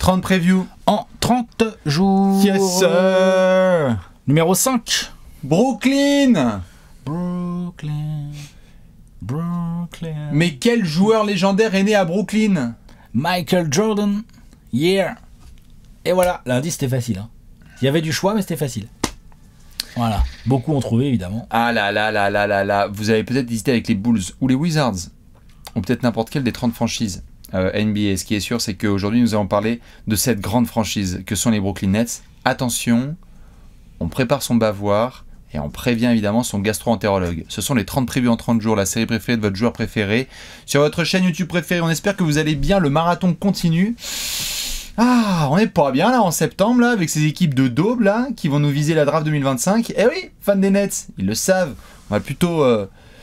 30 previews en 30 jours. Yes sir. Numéro 5. Brooklyn. Mais quel joueur légendaire est né à Brooklyn? Michael Jordan. Yeah. Et voilà, lundi c'était facile. Hein. Il y avait du choix mais c'était facile. Voilà, beaucoup ont trouvé évidemment. Ah là là là là là là, vous avez peut-être hésité avec les Bulls ou les Wizards, ou peut-être n'importe quelle des 30 franchises NBA. Ce qui est sûr, c'est qu'aujourd'hui nous allons parler de cette grande franchise que sont les Brooklyn Nets. Attention, on prépare son bavoir et on prévient évidemment son gastro-entérologue. Ce sont les 30 previews en 30 jours, la série préférée de votre joueur préféré. Sur votre chaîne YouTube préférée, on espère que vous allez bien, le marathon continue. Ah, on est pas bien là en septembre là, avec ces équipes de daubes là, qui vont nous viser la draft 2025. Eh oui, fans des Nets, ils le savent. On va plutôt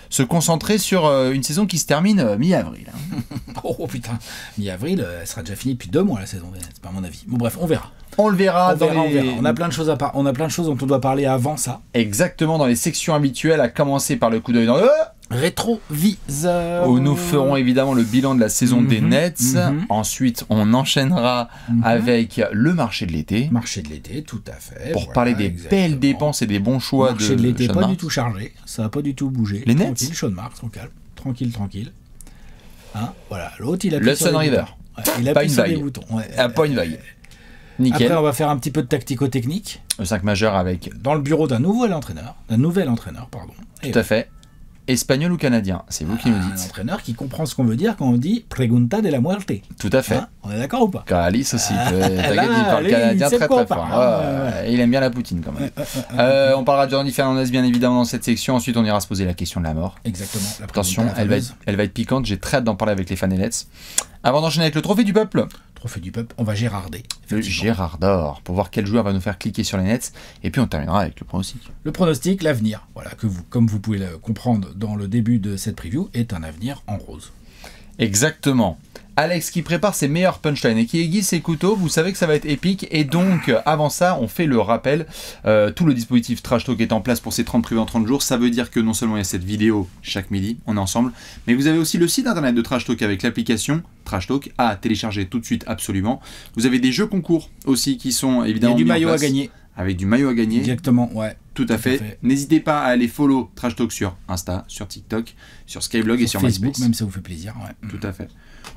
se concentrer sur une saison qui se termine mi-avril. Hein. Oh putain, mi-avril, elle sera déjà finie depuis 2 mois la saison des Nets, pas à mon avis. Bon bref, on verra. On le verra. On verra. On a plein de choses on a plein de choses dont on doit parler avant ça. Exactement, dans les sections habituelles, à commencer par le coup d'œil dans le rétroviseur, où nous ferons évidemment le bilan de la saison des Nets. Ensuite, on enchaînera avec le marché de l'été. Marché de l'été, tout à fait. Pour parler des belles dépenses et des bons choix de marché de l'été, Sean pas Marks. du tout chargé, ça va pas du tout bouger. Les Nets. Tranquille, Sean Marks, tranquille. Hein, voilà, l'autre il a le Sun River. Ouais, il a pas appuyé une sur les vague. boutons. Ouais. Pas une vague. Nickel. Après, on va faire un petit peu de tactico-technique. Le 5 majeur avec. Dans le bureau d'un nouvel entraîneur, pardon. Tout à fait. Espagnol ou canadien, c'est vous qui nous dites. Un entraîneur qui comprend ce qu'on veut dire quand on dit pregunta de la muerte. Tout à fait. Hein, on est d'accord ou pas? Calice aussi. T'inquiète, il parle canadien très très fort. Il aime bien la poutine quand même. On parlera de Jordi Fernandez bien évidemment dans cette section. Ensuite, on ira se poser la question de la mort. Exactement. Attention, elle va être piquante. J'ai très hâte d'en parler avec les fans des Nets. Avant d'enchaîner avec le trophée du peuple. Trophée du peuple, on va gérarder. Le Gérard d'or, pour voir quel joueur va nous faire cliquer sur les Nets. Et puis on terminera avec le pronostic. Le pronostic, l'avenir, voilà, que vous, comme vous pouvez le comprendre dans le début de cette preview, est un avenir en rose. Exactement. Alex qui prépare ses meilleurs punchlines et qui aiguise ses couteaux, vous savez que ça va être épique. Et donc, avant ça, on fait le rappel. Tout le dispositif Trash Talk est en place pour ces 30 previews en 30 jours. Ça veut dire que non seulement il y a cette vidéo chaque midi, on est ensemble, mais vous avez aussi le site internet de Trash Talk avec l'application Trash Talk à télécharger tout de suite absolument. Vous avez des jeux concours aussi qui sont évidemment. Il y a du maillot à gagner. Avec du maillot à gagner. Exactement, ouais. Tout à fait. N'hésitez pas à aller follow Trash Talk sur Insta, sur TikTok, sur Skyblog et sur Facebook, MySpace. même ça vous fait plaisir. Ouais. Tout à fait.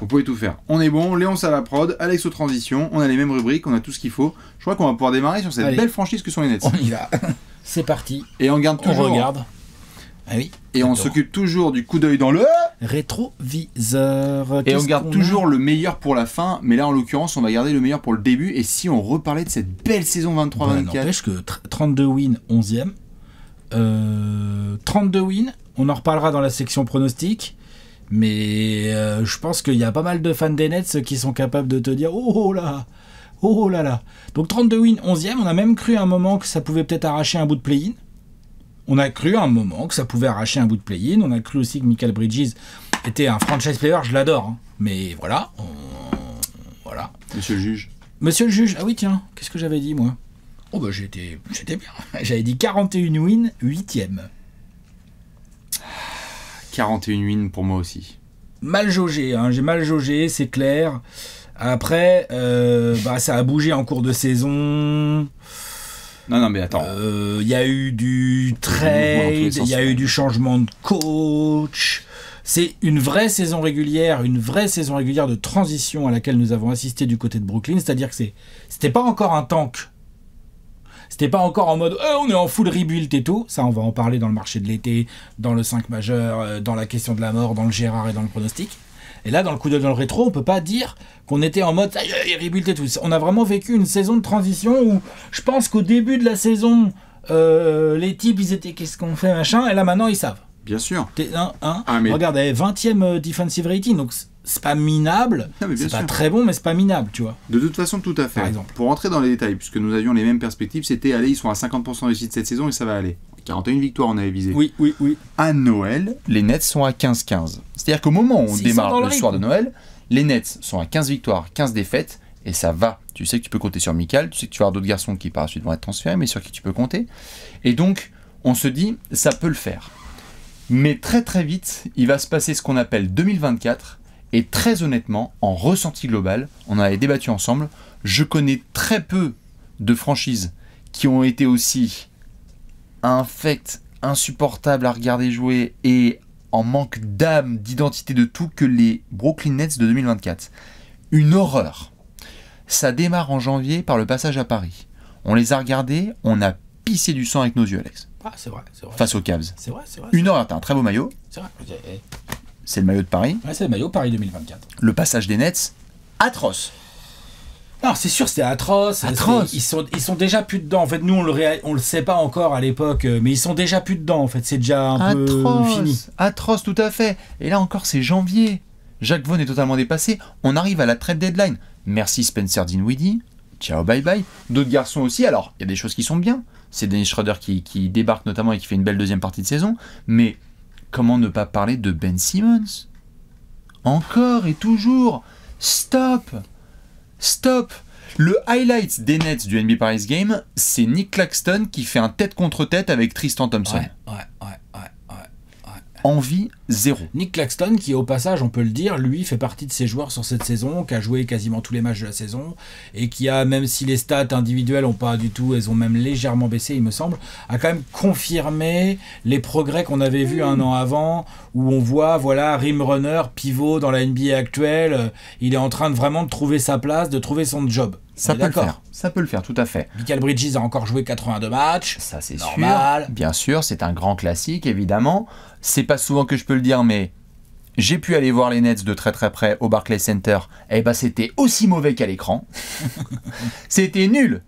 Vous pouvez tout faire. On est bon, Léon à la prod, Alex aux transitions, on a les mêmes rubriques, on a tout ce qu'il faut. Je crois qu'on va pouvoir démarrer sur cette belle franchise que sont les Nets. On y va. C'est parti. Et on garde toujours. On regarde. Ah oui. Et on s'occupe toujours du coup d'œil dans le rétroviseur. Et on garde toujours le meilleur pour la fin, mais là en l'occurrence on va garder le meilleur pour le début. Et si on reparlait de cette belle saison 23-24, n'empêche que 32 wins, 11e. 32 wins, on en reparlera dans la section pronostic. Mais je pense qu'il y a pas mal de fans des Nets qui sont capables de te dire oh là là. Donc 32 wins, 11e. On a même cru à un moment que ça pouvait peut-être arracher un bout de play-in. On a cru à un moment que ça pouvait arracher un bout de play-in. On a cru aussi que Michael Bridges était un franchise player. Je l'adore. Hein. Mais voilà. Voilà. Monsieur le juge. Monsieur le juge. Ah oui, tiens. Qu'est-ce que j'avais dit, moi? Oh, bah j'étais bien. J'avais dit 41 wins, 8e. 41 wins pour moi aussi. Mal jaugé. Hein. J'ai mal jaugé, c'est clair. Après, ça a bougé en cours de saison. Non, mais attends. Il y a eu du trade, il y a eu du changement de coach. C'est une vraie saison régulière de transition à laquelle nous avons assisté du côté de Brooklyn. C'est-à-dire que c'était pas encore un tank. C'était pas encore en mode on est en full rebuild et tout. Ça, on va en parler dans le marché de l'été, dans le 5 majeur, dans la question de la mort, dans le Gérard et dans le pronostic. Et là, dans le coup d'œil dans le rétro, on peut pas dire qu'on était en mode ça y est, rebuild et tout. On a vraiment vécu une saison de transition où je pense qu'au début de la saison, les types, ils étaient qu'est-ce qu'on fait, machin, et là maintenant, ils savent. Bien sûr. Mais... Regarde, 20e defensive rating, donc c'est pas minable. Non, c'est pas très bon, mais c'est pas minable, tu vois. De toute façon, tout à fait. Par exemple. Pour rentrer dans les détails, puisque nous avions les mêmes perspectives, c'était allez, ils sont à 50% de réussite cette saison et ça va aller. 41 victoires, on avait visé. Oui. À Noël, les Nets sont à 15-15. C'est-à-dire qu'au moment où on démarre le soir de Noël, les Nets sont à 15 victoires, 15 défaites, et ça va. Tu sais que tu peux compter sur Michael, tu sais que tu vas avoir d'autres garçons qui par la suite vont être transférés, mais sur qui tu peux compter. Et donc, on se dit, ça peut le faire. Mais très très vite, il va se passer ce qu'on appelle 2024, et très honnêtement, en ressenti global, on en avait débattu ensemble, Je connais très peu de franchises qui ont été aussi infectes, insupportables à regarder jouer et en manque d'âme, d'identité, de tout que les Brooklyn Nets de 2024. Une horreur. Ça démarre en janvier par le passage à Paris. On les a regardés, on a pissé du sang avec nos yeux, Alex. Ah, c'est vrai. Face aux Cavs. C'est vrai. Une horreur, t'as un très beau maillot. C'est vrai. C'est le maillot de Paris. Ouais, c'est le maillot Paris 2024. Le passage des Nets, atroce. Non, c'est sûr, c'était atroce. Ils sont déjà plus dedans. En fait, nous, on le sait pas encore à l'époque, mais ils sont déjà plus dedans. En fait, c'est déjà un peu fini. Atroce, tout à fait. Et là encore, c'est janvier. Jacques Vaughn est totalement dépassé. On arrive à la trade deadline. Merci Spencer Dinwiddie. Ciao, bye bye. D'autres garçons aussi. Alors, il y a des choses qui sont bien. C'est Dennis Schroeder qui débarque notamment et qui fait une belle deuxième partie de saison. Mais comment ne pas parler de Ben Simmons? Encore et toujours. Stop. Le highlight des Nets du NBA Paris Game, c'est Nick Claxton qui fait un tête contre tête avec Tristan Thompson. Ouais. Envie zéro. Nick Claxton, qui au passage, on peut le dire, lui fait partie de ces joueurs sur cette saison, qui a joué quasiment tous les matchs de la saison, et qui a, même si les stats individuelles ont pas du tout, elles ont même légèrement baissé, il me semble, a quand même confirmé les progrès qu'on avait vus un an avant, où on voit, voilà, rim runner, pivot dans la NBA actuelle, il est en train de vraiment de trouver sa place, de trouver son job. Ça peut le faire, tout à fait. Michael Bridges a encore joué 82 matchs. Ça, c'est normal. Sûr. Bien sûr, c'est un grand classique, évidemment. C'est pas souvent que je peux le dire, mais j'ai pu aller voir les Nets de très très près au Barclays Center. Eh ben, c'était aussi mauvais qu'à l'écran. C'était nul.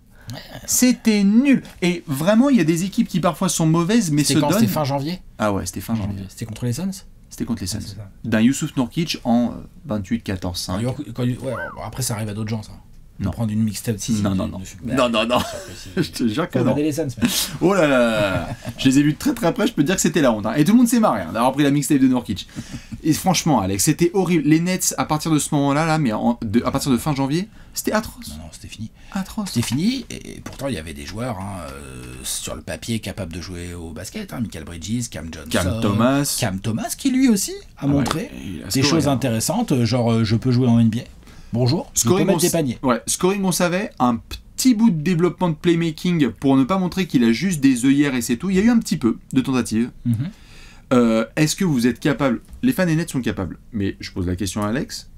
Et vraiment, il y a des équipes qui parfois sont mauvaises, mais se donnent... C'était fin janvier. Ah ouais, c'était fin janvier. C'était contre les Suns. C'était contre les Suns. D'un Youssouf Nourkic en 28-14-5. Après, ça arrive à d'autres gens, ça. Non. Prendre une mixtape. Non. Je te jure que non. Les Suns, oh là là. Je les ai vus de très très près, je peux te dire que c'était la honte. Hein. Et tout le monde s'est marré d'avoir pris la mixtape de Nourkic. Et franchement, Alex, c'était horrible. Les Nets, à partir de ce moment-là, mais à partir de fin janvier, c'était atroce. Non, c'était fini. Atroce. C'était fini, et pourtant il y avait des joueurs sur le papier capables de jouer au basket. Michael Bridges, Cam Johnson. Cam Thomas qui lui aussi a montré des choses intéressantes, genre je peux jouer en NBA. Bonjour, scoring, mettre des paniers. Ouais, scoring, on savait, un petit bout de développement de playmaking pour ne pas montrer qu'il a juste des œillères et c'est tout. Il y a eu un petit peu de tentatives. Est-ce que vous êtes capable, les fans des Nets sont capables, mais je pose la question à Alex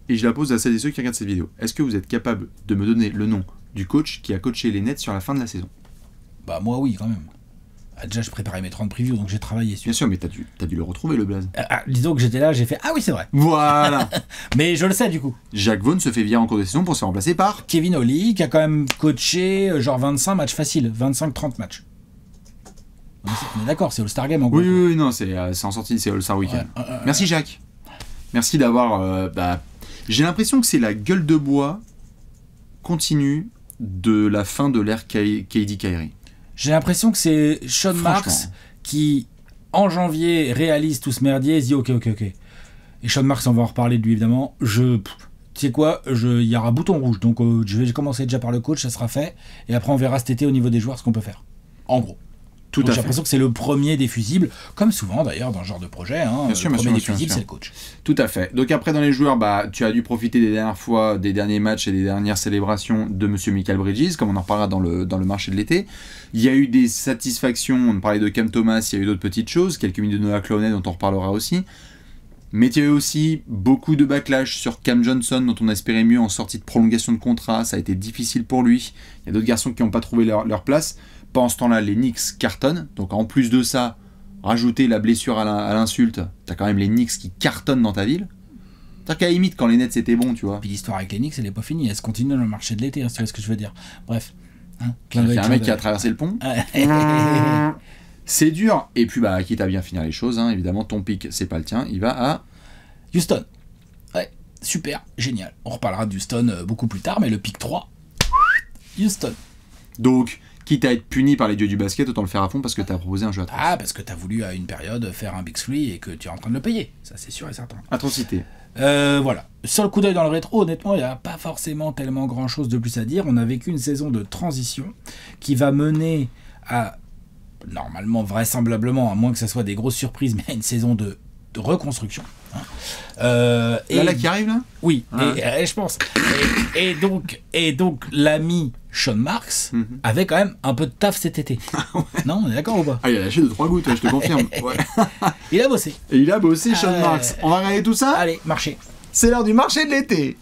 et je la pose à celles et ceux qui regardent cette vidéo. Est-ce que vous êtes capable de me donner le nom du coach qui a coaché les Nets sur la fin de la saison? Bah moi oui quand même. Déjà, je préparais mes 30 previews, donc j'ai travaillé sur. Bien sûr, mais t'as dû le retrouver, le blaze. Disons que j'étais là, j'ai fait « Ah oui, c'est vrai !» Voilà. Mais je le sais, du coup. Jacques Vaughn se fait virer en cours de saison pour se faire remplacer par Kevin Ollie, qui a quand même coaché genre 25 matchs faciles, 25-30 matchs. On est d'accord, c'est All-Star Game en gros. Oui, non, c'est en sortie, c'est All-Star Weekend. Merci Jacques. Merci d'avoir... j'ai l'impression que c'est la gueule de bois continue de la fin de l'ère KD Kyrie. J'ai l'impression que c'est Sean Marks qui, en janvier, réalise tout ce merdier et se dit ok. Et Sean Marks, on va en reparler de lui évidemment. Tu sais quoi, il y aura bouton rouge, donc je vais commencer déjà par le coach, ça sera fait. Et après, on verra cet été au niveau des joueurs ce qu'on peut faire. En gros. J'ai l'impression que c'est le premier des fusibles, comme souvent d'ailleurs dans ce genre de projet. Le premier des fusibles, c'est le coach. Tout à fait. Donc après, dans les joueurs, tu as dû profiter des dernières fois, des derniers matchs et des dernières célébrations de Monsieur Michael Bridges, comme on en reparlera dans le marché de l'été. Il y a eu des satisfactions, on parlait de Cam Thomas, il y a eu d'autres petites choses, quelques minutes de Noah Clowney dont on reparlera aussi. Mais il y a eu aussi beaucoup de backlash sur Cam Johnson, dont on espérait mieux en sortie de prolongation de contrat. Ça a été difficile pour lui. Il y a d'autres garçons qui n'ont pas trouvé leur place. Pendant ce temps-là, les Knicks cartonnent. Donc en plus de ça, rajouter la blessure à l'insulte, t'as quand même les Knicks qui cartonnent dans ta ville. C'est-à-dire qu'à la limite, quand les Nets c'était bon, tu vois. Puis l'histoire avec les Knicks, elle n'est pas finie. Elle se continue dans le marché de l'été, tu vois ce que je veux dire. Bref. Il y a un mec qui a traversé le pont. C'est dur. Et puis, quitte à bien finir les choses, évidemment, ton pick, c'est pas le tien. Il va à Houston. Ouais, super, génial. On reparlera de Houston beaucoup plus tard, mais le pick 3, Houston. Donc, quitte à être puni par les dieux du basket, autant le faire à fond parce que t'as proposé un jeu atroce. Parce que t'as voulu à une période faire un Big Three et que tu es en train de le payer. Ça, c'est sûr et certain. Atrocité. Voilà. Sur le coup d'œil dans le rétro, honnêtement, il n'y a pas forcément tellement grand-chose de plus à dire. On a vécu une saison de transition qui va mener à, normalement, vraisemblablement, à moins que ça soit des grosses surprises, mais à une saison de reconstruction. Là qui arrive là. Oui, et je pense. Et donc l'ami Sean Marks avait quand même un peu de taf cet été. Non, on est d'accord ou pas? Il a lâché 2-3 gouttes, je te confirme. Ouais. Il a bossé. Et il a bossé, Sean Marks. On va regarder tout ça. Allez, marché. C'est l'heure du marché de l'été.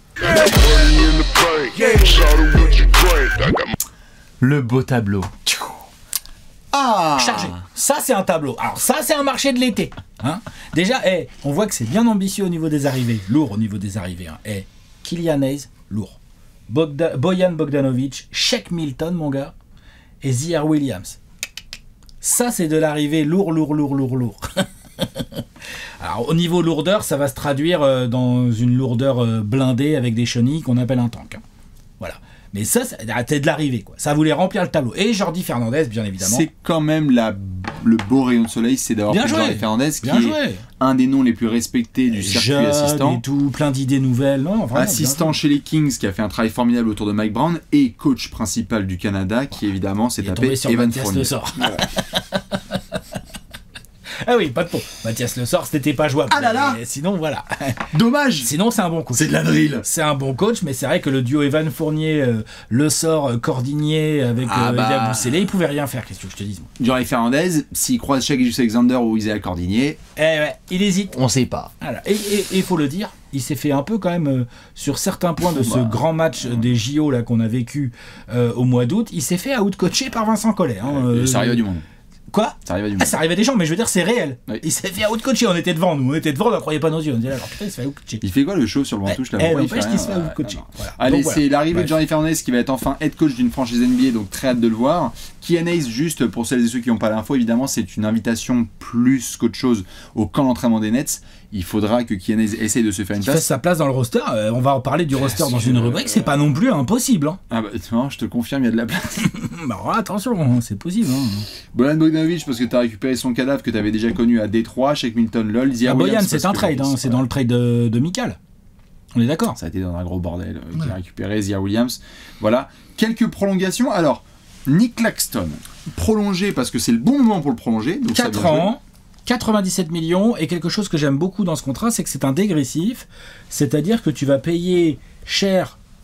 Le beau tableau. Chargé. Ça, c'est un tableau. Alors ça, c'est un marché de l'été. Hein, déjà, on voit que c'est bien ambitieux au niveau des arrivées. Lourd au niveau des arrivées. Hein. Kylian Hayes, lourd. Bojan Bogdanovic, Shake Milton, mon gars. Et Ziaire Williams. Ça, c'est de l'arrivée lourd. Alors, au niveau lourdeur, ça va se traduire dans une lourdeur blindée avec des chenilles qu'on appelle un tank. Hein. Voilà. Mais ça, c'est de l'arrivée, quoi. Ça voulait remplir le tableau. Et Jordi Fernandez, bien évidemment. C'est quand même le beau rayon de soleil, c'est d'avoir pris Jordi Fernandez, qui est un des noms les plus respectés du circuit assistant. Et tout, plein d'idées nouvelles. Non, vraiment, assistant chez les Kings, qui a fait un travail formidable autour de Mike Brown, et coach principal du Canada, qui évidemment s'est tapé Evan Fournier. Ah oui, pas de peau. Mathias Le Sort, c'était pas jouable. Ah là là. Sinon, voilà. Dommage. Sinon, c'est un bon coach. C'est de la drill. C'est un bon coach, mais c'est vrai que le duo Evan Fournier, Le Sort, Cordinier avec Elia Bousselé, ils pouvaient rien faire. Qu'est-ce que je te dis? Jordi Fernandez, s'il croise Shai Gilgeous-Alexander ou Isaiah Cordinier, il hésite. On sait pas. Voilà. Et il faut le dire, il s'est fait un peu quand même sur certains points de ce grand match des JO là qu'on a vécu au mois d'août. Il s'est fait out-coacher par Vincent Collet. Ça arrive du monde. Quoi? Ça arrive à du monde. Ça arrive à des gens, mais je veux dire, c'est réel. Oui. Il s'est fait out-coacher, on était devant, on ne croyait pas nos yeux. On disait, alors putain, il se fait out-coacher. Il fait quoi le show sur le banc touche là? N'empêche qu'il se fait out-coacher. Voilà. Allez, donc, c'est l'arrivée de Jordi Fernandez qui va être enfin head coach d'une franchise NBA, donc très hâte de le voir. Kylian Hayes, juste pour celles et ceux qui n'ont pas l'info, évidemment, c'est une invitation plus qu'autre chose au camp d'entraînement des Nets. Il faudra que Kylian Hayes essaye de se faire une place. Il fait sa place dans le roster. On va en parler du roster dans une rubrique. C'est pas non plus impossible. Hein. Ah bah non, je te confirme, il y a de la place. Bah attention, c'est possible. Hein. Bojan Bogdanovic, parce que tu as récupéré son cadavre que tu avais déjà connu à Détroit, Shake Milton, LOL, Bojan, c'est un trade. C'est dans le trade de Mikal. On est d'accord. Ça a été dans un gros bordel. Qui a récupéré Ziaire Williams. Voilà. Quelques prolongations. Alors, Nick Claxton, prolongé parce que c'est le bon moment pour le prolonger. Donc 4 ans. 97 millions, et quelque chose que j'aime beaucoup dans ce contrat, c'est que c'est un dégressif, c'est-à-dire que tu vas payer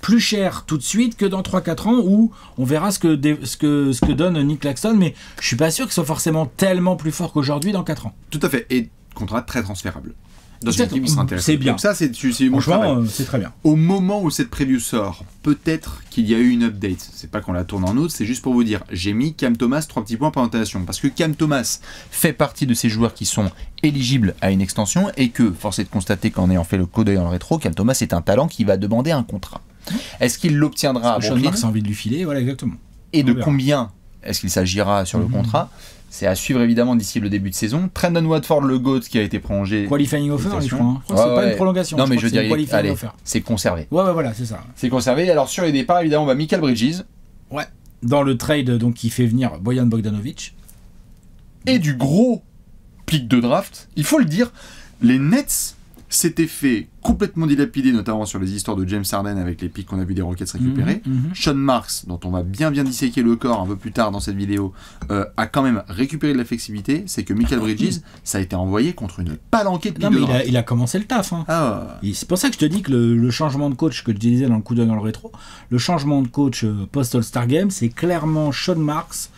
plus cher tout de suite que dans 3-4 ans, où on verra ce que donne Nick Claxton, mais je suis pas sûr qu'il soit forcément tellement plus fort qu'aujourd'hui dans 4 ans. Tout à fait, et contrat très transférable. Dans une équipe qui sera intéressante. C'est bien. Donc ça, c'est franchement, c'est très bien. Au moment où cette preview sort, peut-être qu'il y a eu une update. C'est pas qu'on la tourne en août, c'est juste pour vous dire. J'ai mis Cam Thomas 3 petits points par notation. Parce que Cam Thomas fait partie de ces joueurs qui sont éligibles à une extension et que, force est de constater qu'en ayant fait le coup d'œil dans le rétro, Cam Thomas est un talent qui va demander un contrat. Est-ce qu'il l'obtiendra à Brooklyn? Sean Marks a envie de lui filer, voilà exactement. Et de combien est-ce qu'il s'agira sur le contrat? C'est à suivre évidemment d'ici le début de saison. Trendon Watford, le GOAT, qui a été prolongé. Qualifying offer, je crois. Hein. C'est pas une prolongation. Non, mais je dirais, allez, offer. C'est conservé. Ouais, voilà, c'est ça. C'est conservé. Alors sur les départs, évidemment, on va Mikal Bridges. Ouais. Dans le trade, donc, qui fait venir Bojan Bogdanovic. Et du gros pic de draft. Il faut le dire, les Nets s'étaient fait complètement dilapider, notamment sur les histoires de James Harden avec les pics qu'on a vu des Rockets récupérer. Sean Marks, dont on va bien disséquer le corps un peu plus tard dans cette vidéo, a quand même récupéré de la flexibilité. C'est que Mikal Bridges, ça a été envoyé contre une palanquée de pics de draft. Il a commencé le taf. Hein. C'est pour ça que je te dis que le changement de coach que je disais dans le coup d'œil dans le rétro, le changement de coach post-All-Star Game, c'est clairement Sean Marks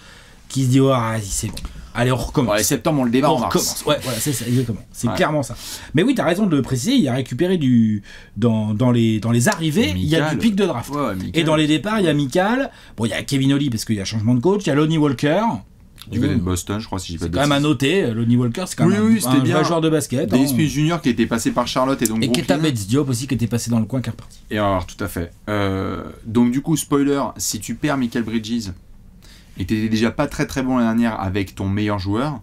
qui se dit c'est bon. Allez, on recommence. Ouais, septembre, on le démarre en mars. Recommence. Ouais, voilà, c'est ça, exactement. C'est clairement ça. Mais oui, t'as raison de le préciser, il a récupéré dans les arrivées, il y a du pic de draft. Et dans les départs, il y a Mikal, bon, il y a Kevin Ollie parce qu'il y a changement de coach, il y a Lonnie Walker. Du côté de Boston, je crois, si j'ai pas de bêtises. C'est quand même à noter, Lonnie Walker, c'est quand même un vrai joueur de basket. Dennis Smith Jr. qui était passé par Charlotte et donc Keita Bates-Diop aussi qui était passé dans le coin qui est reparti. Et alors, tout à fait. Donc du coup, spoiler, si tu perds Mikal Bridges et t'étais déjà pas très très bon l'année dernière avec ton meilleur joueur,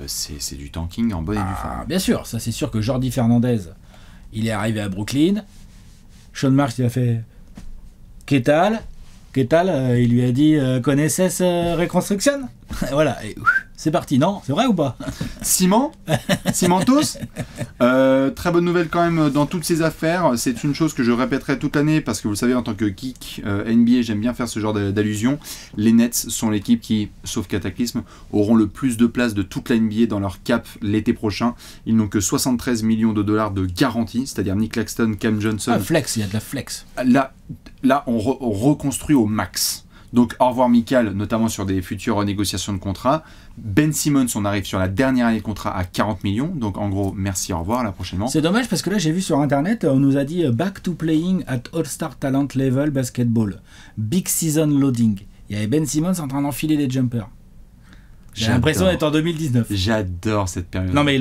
c'est du tanking en bonne et due forme. Bien sûr, ça c'est sûr que Jordi Fernandez, il est arrivé à Brooklyn. Sean Marks, il a fait ¿Qué tal? Il lui a dit connaissez reconstruction. Voilà, C'est parti, non? C'est vrai ou pas? Cimentos. Très bonne nouvelle quand même dans toutes ces affaires. C'est une chose que je répéterai toute l'année parce que vous le savez, en tant que geek NBA, j'aime bien faire ce genre d'allusion. Les Nets sont l'équipe qui, sauf cataclysme, auront le plus de place de toute la NBA dans leur cap l'été prochain. Ils n'ont que 73 millions de dollars de garantie, c'est-à-dire Nick Claxton, Cam Johnson. Ah, flex, il y a de la flex. Là on reconstruit au max. Donc au revoir Mikal, notamment sur des futures renégociations de contrat. Ben Simmons, on arrive sur la dernière année de contrat à 40 millions. Donc en gros, merci, au revoir, là prochainement. C'est dommage parce que là j'ai vu sur internet, on nous a dit back to playing at All-Star Talent Level Basketball. Big season loading. Il y avait Ben Simmons en train d'enfiler les jumpers. J'ai l'impression d'être en 2019. J'adore cette période. Non mais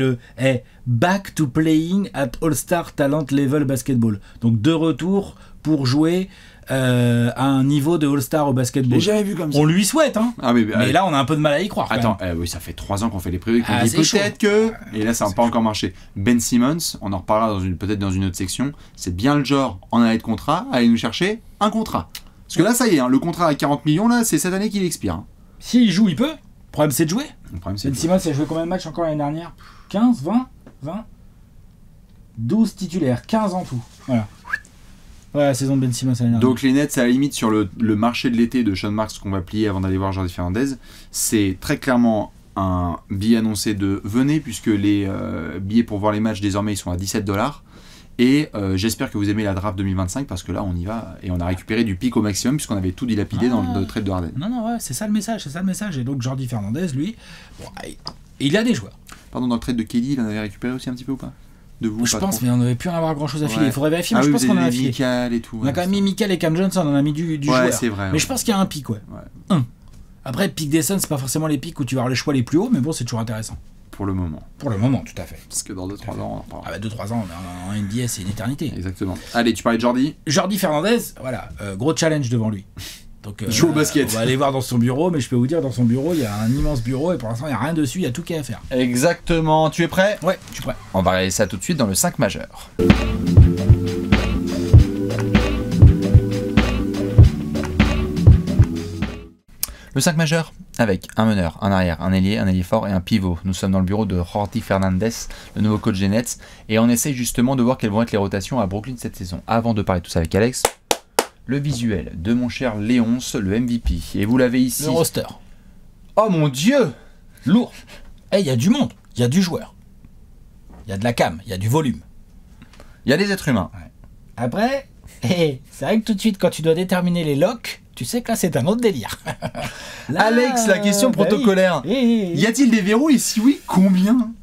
back to playing at All-Star Talent Level Basketball. Donc de retour pour jouer à un niveau de All-Star au basketball. J'ai jamais vu comme ça. On lui souhaite, hein. Ah, mais là, on a un peu de mal à y croire. Attends, oui, ça fait 3 ans qu'on fait les prévus, qu'on dit peut-être que. Et là, ça n'a pas encore marché. Ben Simmons, on en reparlera peut-être dans une autre section. C'est bien le genre, en année de contrat, aller nous chercher un contrat. Parce que là, ça y est, hein, le contrat à 40 millions, là, c'est cette année qu'il expire. Hein. S'il joue, il peut. Le problème, c'est de jouer. Ben Simmons, il a joué combien de matchs encore l'année dernière? 15, 20 12 titulaires, 15 en tout. Voilà. Ouais, la saison de Ben Simmons l'année dernière. Donc les Nets, à la limite, sur le marché de l'été de Sean Marks qu'on va plier avant d'aller voir Jordi Fernandez, c'est très clairement un billet annoncé de venez, puisque les billets pour voir les matchs désormais ils sont à $17. Et j'espère que vous aimez la draft 2025 parce que là on y va et on a récupéré du pic au maximum puisqu'on avait tout dilapidé dans le trade de Harden. Non, ouais, c'est ça le message. Et donc Jordi Fernandez, lui, il a des joueurs. Pardon, dans le trade de Kelly, il en avait récupéré aussi un petit peu ou pas? De vous, je pas pense, trop. mais on n'avait plus rien à voir grand chose à filer. Ouais. Il faudrait vérifier, mais je pense qu'on en a filé. Et tout, on a quand même mis Mikal et Cam Johnson, on a mis du joueur. C'est vrai. Mais je pense qu'il y a un pic, ouais. Après, pic des Suns, c'est pas forcément les pics où tu vas avoir les choix les plus hauts, mais bon, c'est toujours intéressant. Pour le moment. Pour le moment, tout à fait. Parce que dans 2-3 ans, on en Ah bah 2-3 ans, en NBA, c'est une éternité. Exactement. Allez, tu parlais de Jordi. Jordi Fernandez, voilà, gros challenge devant lui. Donc, joue au basket. On va aller voir dans son bureau, mais je peux vous dire, dans son bureau, il y a un immense bureau et pour l'instant, il n'y a rien dessus, il y a tout qui est à faire. Exactement. Tu es prêt? Ouais, je suis prêt. On va regarder ça tout de suite dans le 5 majeur. Le 5 majeur, avec un meneur, un arrière, un ailier fort et un pivot. Nous sommes dans le bureau de Jordi Fernandez, le nouveau coach des Nets, et on essaye justement de voir quelles vont être les rotations à Brooklyn cette saison. Avant de parler de tout ça avec Alex, le visuel de mon cher Léonce, le MVP. Et vous l'avez ici. Le roster. Oh mon Dieu! Lourd. Il y a du monde, il y a du joueur. Il y a de la cam, il y a du volume. Il y a des êtres humains. Ouais. Après, c'est vrai que tout de suite, quand tu dois déterminer les locks, tu sais que là, c'est un autre délire. Là, Alex, la question protocolaire. Oui. Y a-t-il des verrous et si oui, combien?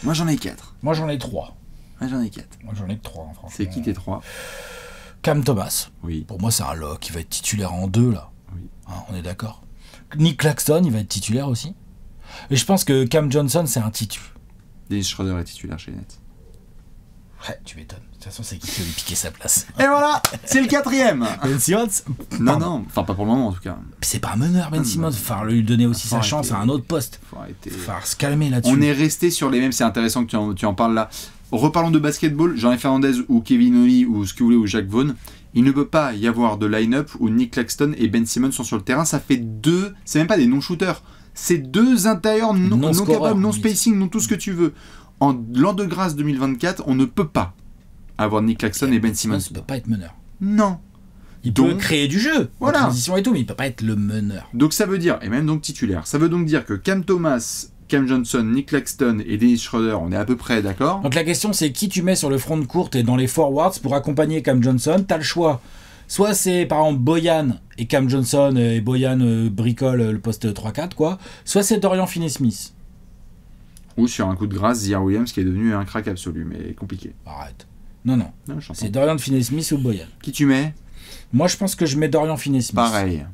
Moi, j'en ai 4. Moi, j'en ai 3. Moi, j'en ai 4. Moi, j'en ai que 3, franchement. C'est qui tes 3? Cam Thomas. Oui. Pour moi, c'est un lock. Il va être titulaire en 2, là. Oui. Hein, on est d'accord. Nick Claxton, il va être titulaire aussi. Et je pense que Cam Johnson, c'est un titu. Dennis Schroeder est titulaire chez les Nets. Ouais, tu m'étonnes. De toute façon, c'est qui va lui piquer sa place? Et voilà, c'est le 4e. Ben Simmons? Non, enfin pas pour le moment en tout cas. C'est pas un meneur, Ben Simmons. Il va lui donner aussi sa chance à un autre poste. Il va se calmer là-dessus. On est resté sur les mêmes, c'est intéressant que tu en parles là. Reparlons de basketball, Jordi Fernandez ou Kevin Ollie ou ce que vous voulez ou Jacques Vaughn. Il ne peut pas y avoir de line-up où Nick Claxton et Ben Simmons sont sur le terrain. Ça fait 2, c'est même pas des non-shooters. C'est 2 intérieurs non capables, non spacing, non tout ce que tu veux. En l'an de grâce 2024, on ne peut pas avoir Nick Claxton et Ben Simmons. Il ne peut pas être meneur. Non. Il peut créer du jeu, voilà. En transition et tout, mais il ne peut pas être le meneur. Donc ça veut dire, et même donc titulaire, ça veut donc dire que Cam Thomas, Cam Johnson, Nick Claxton et Dennis Schroeder, on est à peu près d'accord. Donc la question c'est qui tu mets sur le front de courte et dans les forwards pour accompagner Cam Johnson. T'as le choix. Soit c'est par exemple Bojan et Cam Johnson et Bojan bricole le poste 3-4 quoi. Soit c'est Dorian Finney-Smith. Ou sur un coup de grâce, Ziaire Williams qui est devenu un crack absolu, mais compliqué. Arrête. Non, c'est Dorian Finney-Smith ou Bojan. Qui tu mets? Moi je pense que je mets Dorian Finney-Smith. Pareil.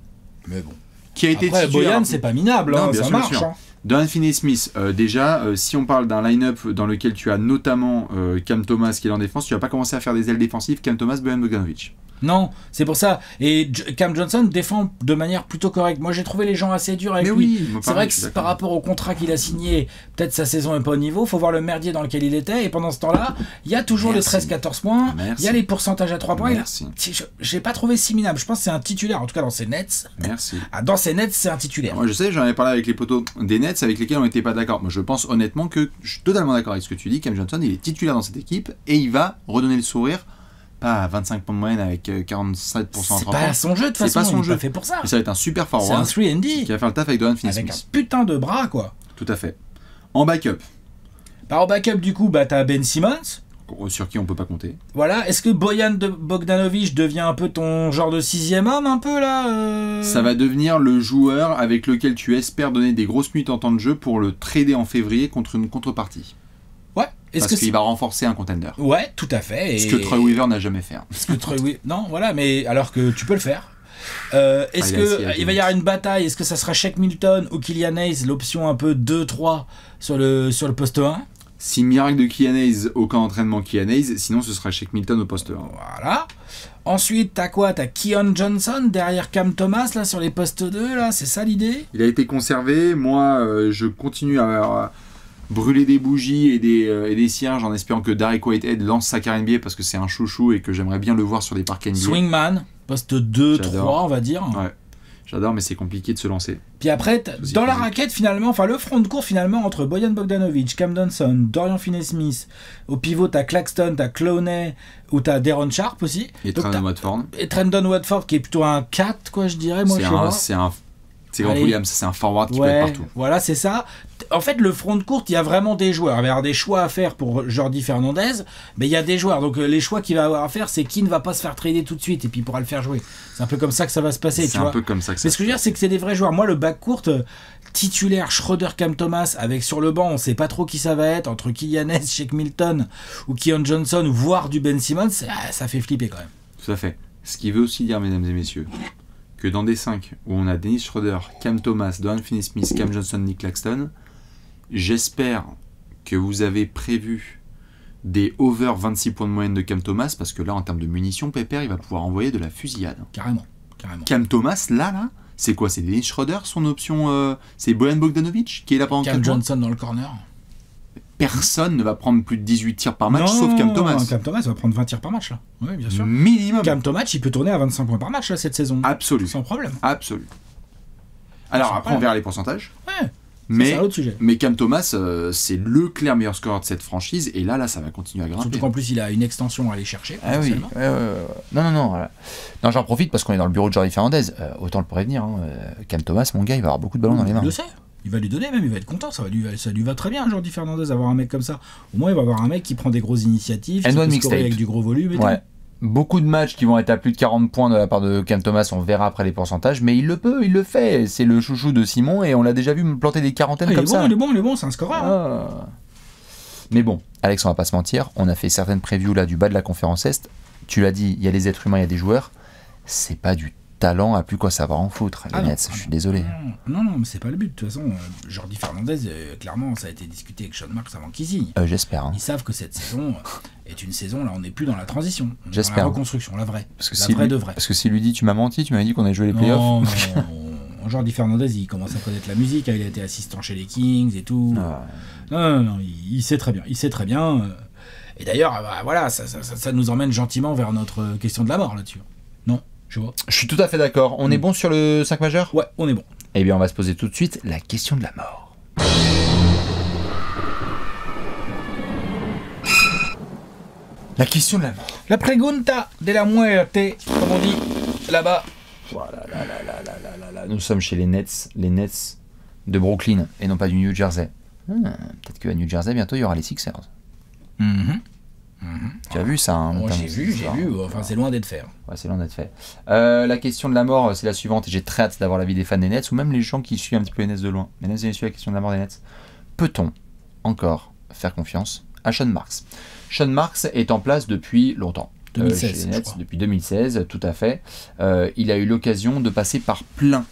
Mais bon. Qui a été après, Bojan c'est pas minable, non, hein, ça marche. Hein. Dorian Finney-Smith, déjà, si on parle d'un line-up dans lequel tu as notamment Cam Thomas qui est en défense, tu vas pas commencer à faire des ailes défensives, Cam Thomas, Bojan Bogdanovic. Non, c'est pour ça. Et Cam Johnson défend de manière plutôt correcte. Moi, j'ai trouvé les gens assez durs avec lui. Oui, c'est vrai que par rapport au contrat qu'il a signé, peut-être sa saison n'est pas au niveau. Il faut voir le merdier dans lequel il était. Et pendant ce temps-là, il y a toujours les 13-14 points. Il y a les pourcentages à 3 points. Je l'ai pas trouvé si minable. Je pense que c'est un titulaire, en tout cas dans ses Nets. Merci. Dans ses Nets, c'est un titulaire. Moi, je sais, j'en avais parlé avec les potos des Nets avec lesquels on n'était pas d'accord. Moi, je pense honnêtement que je suis totalement d'accord avec ce que tu dis. Cam Johnson, il est titulaire dans cette équipe et il va redonner le sourire. Pas à 25 points de moyenne avec 47% en 3 C'est pas son jeu de toute façon, pas son jeu. fait pour ça. Mais ça va être un super forward. C'est un 3&D. Qui va faire le taf avec Dorian Finney-Smith. Avec un putain de bras, quoi. Tout à fait. En backup. En backup, du coup, t'as Ben Simmons. Sur qui on peut pas compter. Voilà. Est-ce que Bojan Bogdanovic devient un peu ton genre de 6e homme, un peu, là Ça va devenir le joueur avec lequel tu espères donner des grosses minutes en temps de jeu pour le trader en février contre une contrepartie. Ouais. Parce qu'il va renforcer un contender. Ouais, tout à fait. Ce que Troy Weaver n'a jamais fait. Non, voilà, mais alors que tu peux le faire. Est-ce qu'il va y avoir une bataille? Est-ce que ça sera Shake Milton ou Killian Hayes, l'option un peu 2-3 sur le poste 1? Si miracle de Killian Hayes, aucun entraînement Killian Hayes, sinon ce sera Shake Milton au poste 1. Voilà. Ensuite, t'as quoi? T'as Keon Johnson derrière Cam Thomas, là, sur les postes 2, là, c'est ça l'idée? Il a été conservé. Moi, je continue à brûler des bougies et des cierges en espérant que Derek Whitehead lance sa carrière NBA parce que c'est un chouchou et que j'aimerais bien le voir sur des parcs NBA. Swingman, poste 2-3, on va dire. Ouais, j'adore, mais c'est compliqué de se lancer. Puis après, dans la raquette, finalement, enfin le front de court, finalement, entre Bojan Bogdanovic, Cam Johnson, Dorian Finney-Smith, au pivot, t'as Claxton, t'as Clowney, ou t'as Deron Sharp aussi. Et Trendon Watford. Et Trendon Watford, qui est plutôt un 4, quoi, je dirais, moi, c'est Grant Williams, c'est un forward qui peut être partout. Voilà, c'est ça. En fait, le front de courte, il y a vraiment des joueurs. Il va y avoir des choix à faire pour Jordi Fernandez, mais il y a des joueurs. Donc, les choix qu'il va avoir à faire, c'est qui ne va pas se faire trader tout de suite et puis il pourra le faire jouer. C'est un peu comme ça que ça va se passer. C'est un peu comme ça que ça. Mais ce que je veux dire, c'est que c'est des vrais joueurs. Moi, le back court, titulaire Schroeder, Cam Thomas, avec sur le banc, on sait pas trop qui ça va être, entre Killian Hayes, Shake Milton ou Keon Johnson, voire du Ben Simmons, ça fait flipper quand même. Tout à fait. Ce qui veut aussi dire, mesdames et messieurs, que dans des 5 où on a Dennis Schroeder, Cam Thomas, Dorian Finney-Smith, Cam Johnson, Nick Claxton, j'espère que vous avez prévu des over 26 points de moyenne de Cam Thomas, parce que là, en termes de munitions, Pépère, il va pouvoir envoyer de la fusillade. Carrément. Cam Thomas, là, c'est quoi? C'est Dennis Schroeder, son option c'est Bojan Bogdanovic qui est là pendant 4 mois. Cam Johnson dans le corner. Personne ne va prendre plus de 18 tirs par match, sauf Cam Thomas. Cam Thomas va prendre 20 tirs par match, là. Oui, bien sûr. Minimum. Cam Thomas, il peut tourner à 25 points par match, là, cette saison. Absolu. Sans problème. Absolu. Alors, après, on verra les pourcentages. Ouais. Mais, c'est un autre sujet. Mais Cam Thomas, c'est le clair meilleur scoreur de cette franchise, et là, ça va continuer à grimper. Surtout qu'en plus, il a une extension à aller chercher. Ah oui. Non. Voilà. Non, j'en profite parce qu'on est dans le bureau de Jordi Fernandez. Autant le prévenir. Cam Thomas, mon gars, il va avoir beaucoup de ballons dans les mains. Je le sais. Il va lui donner même, il va être content, ça lui va très bien, Jordi Fernandez, d'avoir un mec comme ça. Au moins, il va avoir un mec qui prend des grosses initiatives, qui peut scorer avec du gros volume. Ouais. Beaucoup de matchs qui vont être à plus de 40 points de la part de Cam Thomas, on verra après les pourcentages, mais il le fait. C'est le chouchou de Simon et on l'a déjà vu me planter des quarantaines comme ça. Il est bon, c'est un scoreur. Mais bon, Alex, on va pas se mentir, on a fait certaines previews là du bas de la conférence Est. Tu l'as dit, il y a des êtres humains, il y a des joueurs. C'est pas du talent à plus quoi savoir en foutre, les Nets, je suis désolé. Non, mais c'est pas le but. De toute façon, Jordi Fernandez, clairement, ça a été discuté avec Sean Marks avant qu'il signe. J'espère. Hein. Ils savent que cette saison est une saison, là, on n'est plus dans la transition. J'espère. Dans la reconstruction, la vraie. Parce que s'il lui dit, tu m'as menti, tu m'as dit qu'on allait jouer les playoffs. Non. Jordi Fernandez, il commence à connaître la musique, il a été assistant chez les Kings et tout. Non, il sait très bien. Et d'ailleurs, voilà, ça nous emmène gentiment vers notre question de la mort là-dessus. Non? Je suis tout à fait d'accord. On est bon sur le 5 majeur? Ouais, on est bon. Eh bien, on va se poser tout de suite la question de la mort. La question de la mort. La pregunta de la muerte, comme on dit là-bas. Voilà, là. Nous sommes chez les Nets de Brooklyn et non pas du New Jersey. Peut-être qu'à New Jersey, bientôt, il y aura les Sixers. Tu as vu ça hein, j'ai vu. Enfin, c'est loin d'être fait. Ouais, c'est loin d'être fait. La question de la mort, c'est la suivante. Et j'ai très hâte d'avoir l'avis des fans des Nets ou même les gens qui suivent un petit peu les Nets de loin. Mesdames et messieurs, la question de la mort des Nets. Peut-on encore faire confiance à Sean Marks? Sean Marks est en place depuis longtemps. 2016, chez les Nets, depuis 2016, tout à fait. Il a eu l'occasion de passer par plein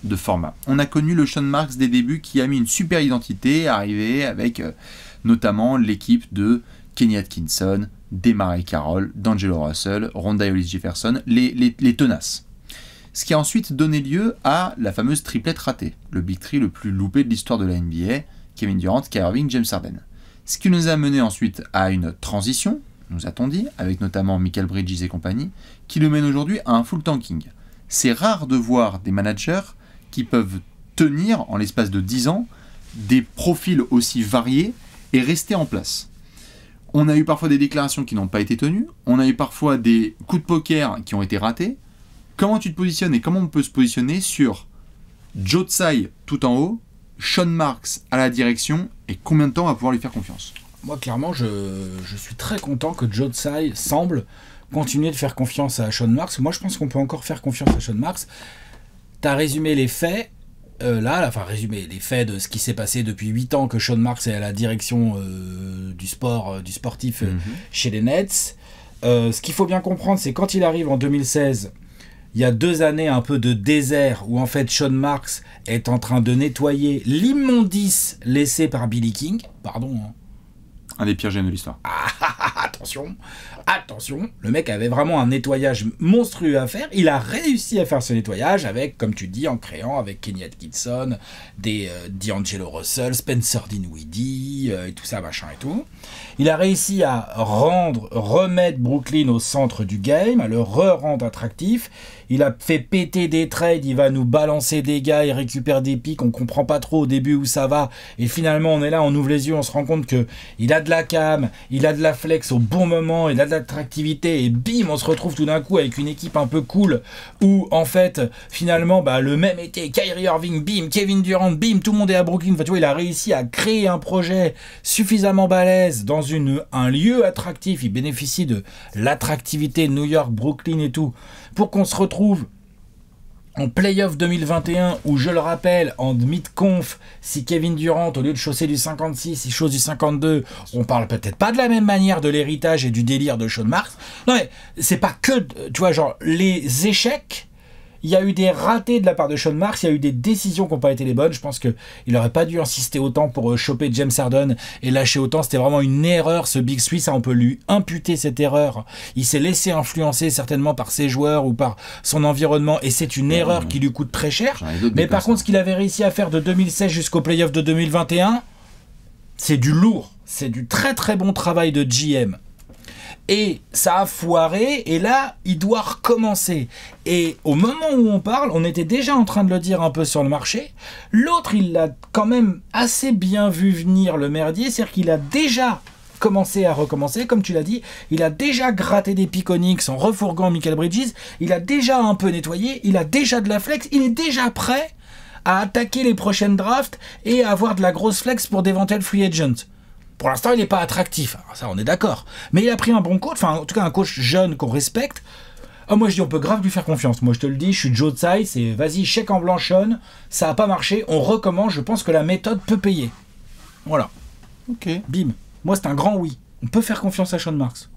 de formats. On a connu le Sean Marks des débuts qui a mis une super identité, arrivé avec notamment l'équipe de Kenny Atkinson, Desmarais Carroll, D'Angelo Russell, Ronda Hollis-Jefferson, les tenaces. Ce qui a ensuite donné lieu à la fameuse triplette ratée, le Big Three le plus loupé de l'histoire de la NBA, Kevin Durant, Kyrie Irving, James Harden. Ce qui nous a mené ensuite à une transition, nous a-t-on dit, avec notamment Michael Bridges et compagnie, qui nous mène aujourd'hui à un full tanking. C'est rare de voir des managers qui peuvent tenir, en l'espace de 10 ans, des profils aussi variés et rester en place. On a eu parfois des déclarations qui n'ont pas été tenues, on a eu parfois des coups de poker qui ont été ratés. Comment tu te positionnes et comment on peut se positionner sur Joe Tsai tout en haut, Sean Marks à la direction et combien de temps on va pouvoir lui faire confiance? Moi, clairement, je suis très content que Joe Tsai semble continuer de faire confiance à Sean Marks. Moi, je pense qu'on peut encore faire confiance à Sean Marks. Tu as résumé les faits. Résumé les faits de ce qui s'est passé depuis 8 ans que Sean Marks est à la direction du sportif chez les Nets. Ce qu'il faut bien comprendre, c'est quand il arrive en 2016, il y a 2 années un peu de désert où en fait Sean Marks est en train de nettoyer l'immondice laissé par Billy King. Pardon. Un des pires génies de l'histoire. Attention, le mec avait vraiment un nettoyage monstrueux à faire. Il a réussi à faire ce nettoyage avec, comme tu dis, en créant avec Kenny Atkinson, des D'Angelo Russell, Spencer Dinwiddie, et tout ça, machin et tout. Il a réussi à remettre Brooklyn au centre du game, à le rendre attractif. Il a fait péter des trades, il va nous balancer des gars, il récupère des pics, on comprend pas trop au début où ça va. Et finalement, on est là, on ouvre les yeux, on se rend compte que il a de la cam, il a de la flex au bon moment, il a de l'attractivité et bim, on se retrouve tout d'un coup avec une équipe un peu cool où en fait, finalement, le même été, Kyrie Irving, bim, Kevin Durant, bim, tout le monde est à Brooklyn. Enfin, tu vois, il a réussi à créer un projet suffisamment balèze dans un lieu attractif. Il bénéficie de l'attractivité de New York, Brooklyn et tout, pour qu'on se retrouve en playoff 2021 où, je le rappelle, en mid-conf, si Kevin Durant, au lieu de chausser du 56, il chausse du 52, on parle peut-être pas de la même manière de l'héritage et du délire de Sean Marks. Non mais, c'est pas que, tu vois, genre, les échecs, il y a eu des ratés de la part de Sean Marks, il y a eu des décisions qui n'ont pas été les bonnes. Je pense qu'il n'aurait pas dû insister autant pour choper James Harden et lâcher autant. C'était vraiment une erreur, ce Big Three. Ça, on peut lui imputer cette erreur. Il s'est laissé influencer certainement par ses joueurs ou par son environnement. Et c'est une erreur qui lui coûte très cher. Mais par contre, ce qu'il avait réussi à faire de 2016 jusqu'au playoff de 2021, c'est du lourd. C'est du très très bon travail de GM. Et ça a foiré, et là, il doit recommencer. Et au moment où on parle, on était déjà en train de le dire un peu sur le marché. L'autre, il l'a quand même assez bien vu venir, le merdier, c'est-à-dire qu'il a déjà commencé à recommencer, comme tu l'as dit. Il a déjà gratté des Piconix en refourguant Michael Bridges. Il a déjà un peu nettoyé, il a déjà de la flex, il est déjà prêt à attaquer les prochaines drafts et à avoir de la grosse flex pour d'éventuels free agents. Pour l'instant, il n'est pas attractif. Alors ça, on est d'accord. Mais il a pris un bon coach, enfin, en tout cas, un coach jeune qu'on respecte. Moi, je dis, on peut grave lui faire confiance. Moi, je te le dis, je suis Joe Tsai, c'est vas-y, chèque en blanc, Sean. Ça n'a pas marché, on recommence. Je pense que la méthode peut payer. Voilà. Ok. Bim. Moi, c'est un grand oui. On peut faire confiance à Sean Marks.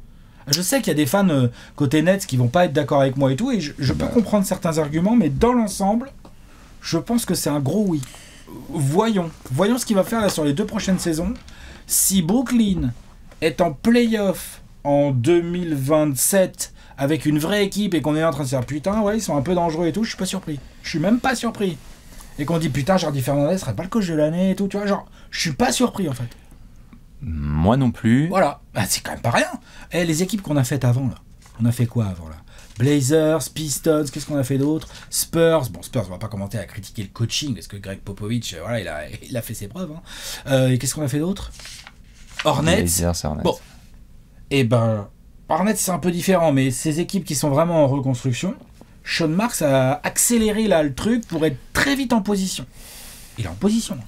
Je sais qu'il y a des fans côté Nets qui vont pas être d'accord avec moi et tout, et je peux comprendre certains arguments, mais dans l'ensemble, je pense que c'est un gros oui. Voyons ce qu'il va faire là sur les 2 prochaines saisons. Si Brooklyn est en play-off en 2027 avec une vraie équipe et qu'on est en train de se dire putain, ouais, ils sont un peu dangereux et tout, je suis pas surpris. Je suis même pas surpris. Et qu'on dit putain, Jardy Fernandez serait pas le coach de l'année et tout, tu vois, genre, je suis pas surpris en fait. Moi non plus. Voilà, c'est quand même pas rien. Les équipes qu'on a faites avant là, on a fait quoi avant là? Blazers, Pistons, qu'est-ce qu'on a fait d'autre? Spurs, on va pas commenter à critiquer le coaching parce que Greg Popovich, voilà, il a fait ses preuves. Et qu'est-ce qu'on a fait d'autre? Hornets. Blazers, Hornets. Bon, Hornets c'est un peu différent, mais ces équipes qui sont vraiment en reconstruction, Sean Marks a accéléré là le truc pour être très vite en position. Il est en position. Là.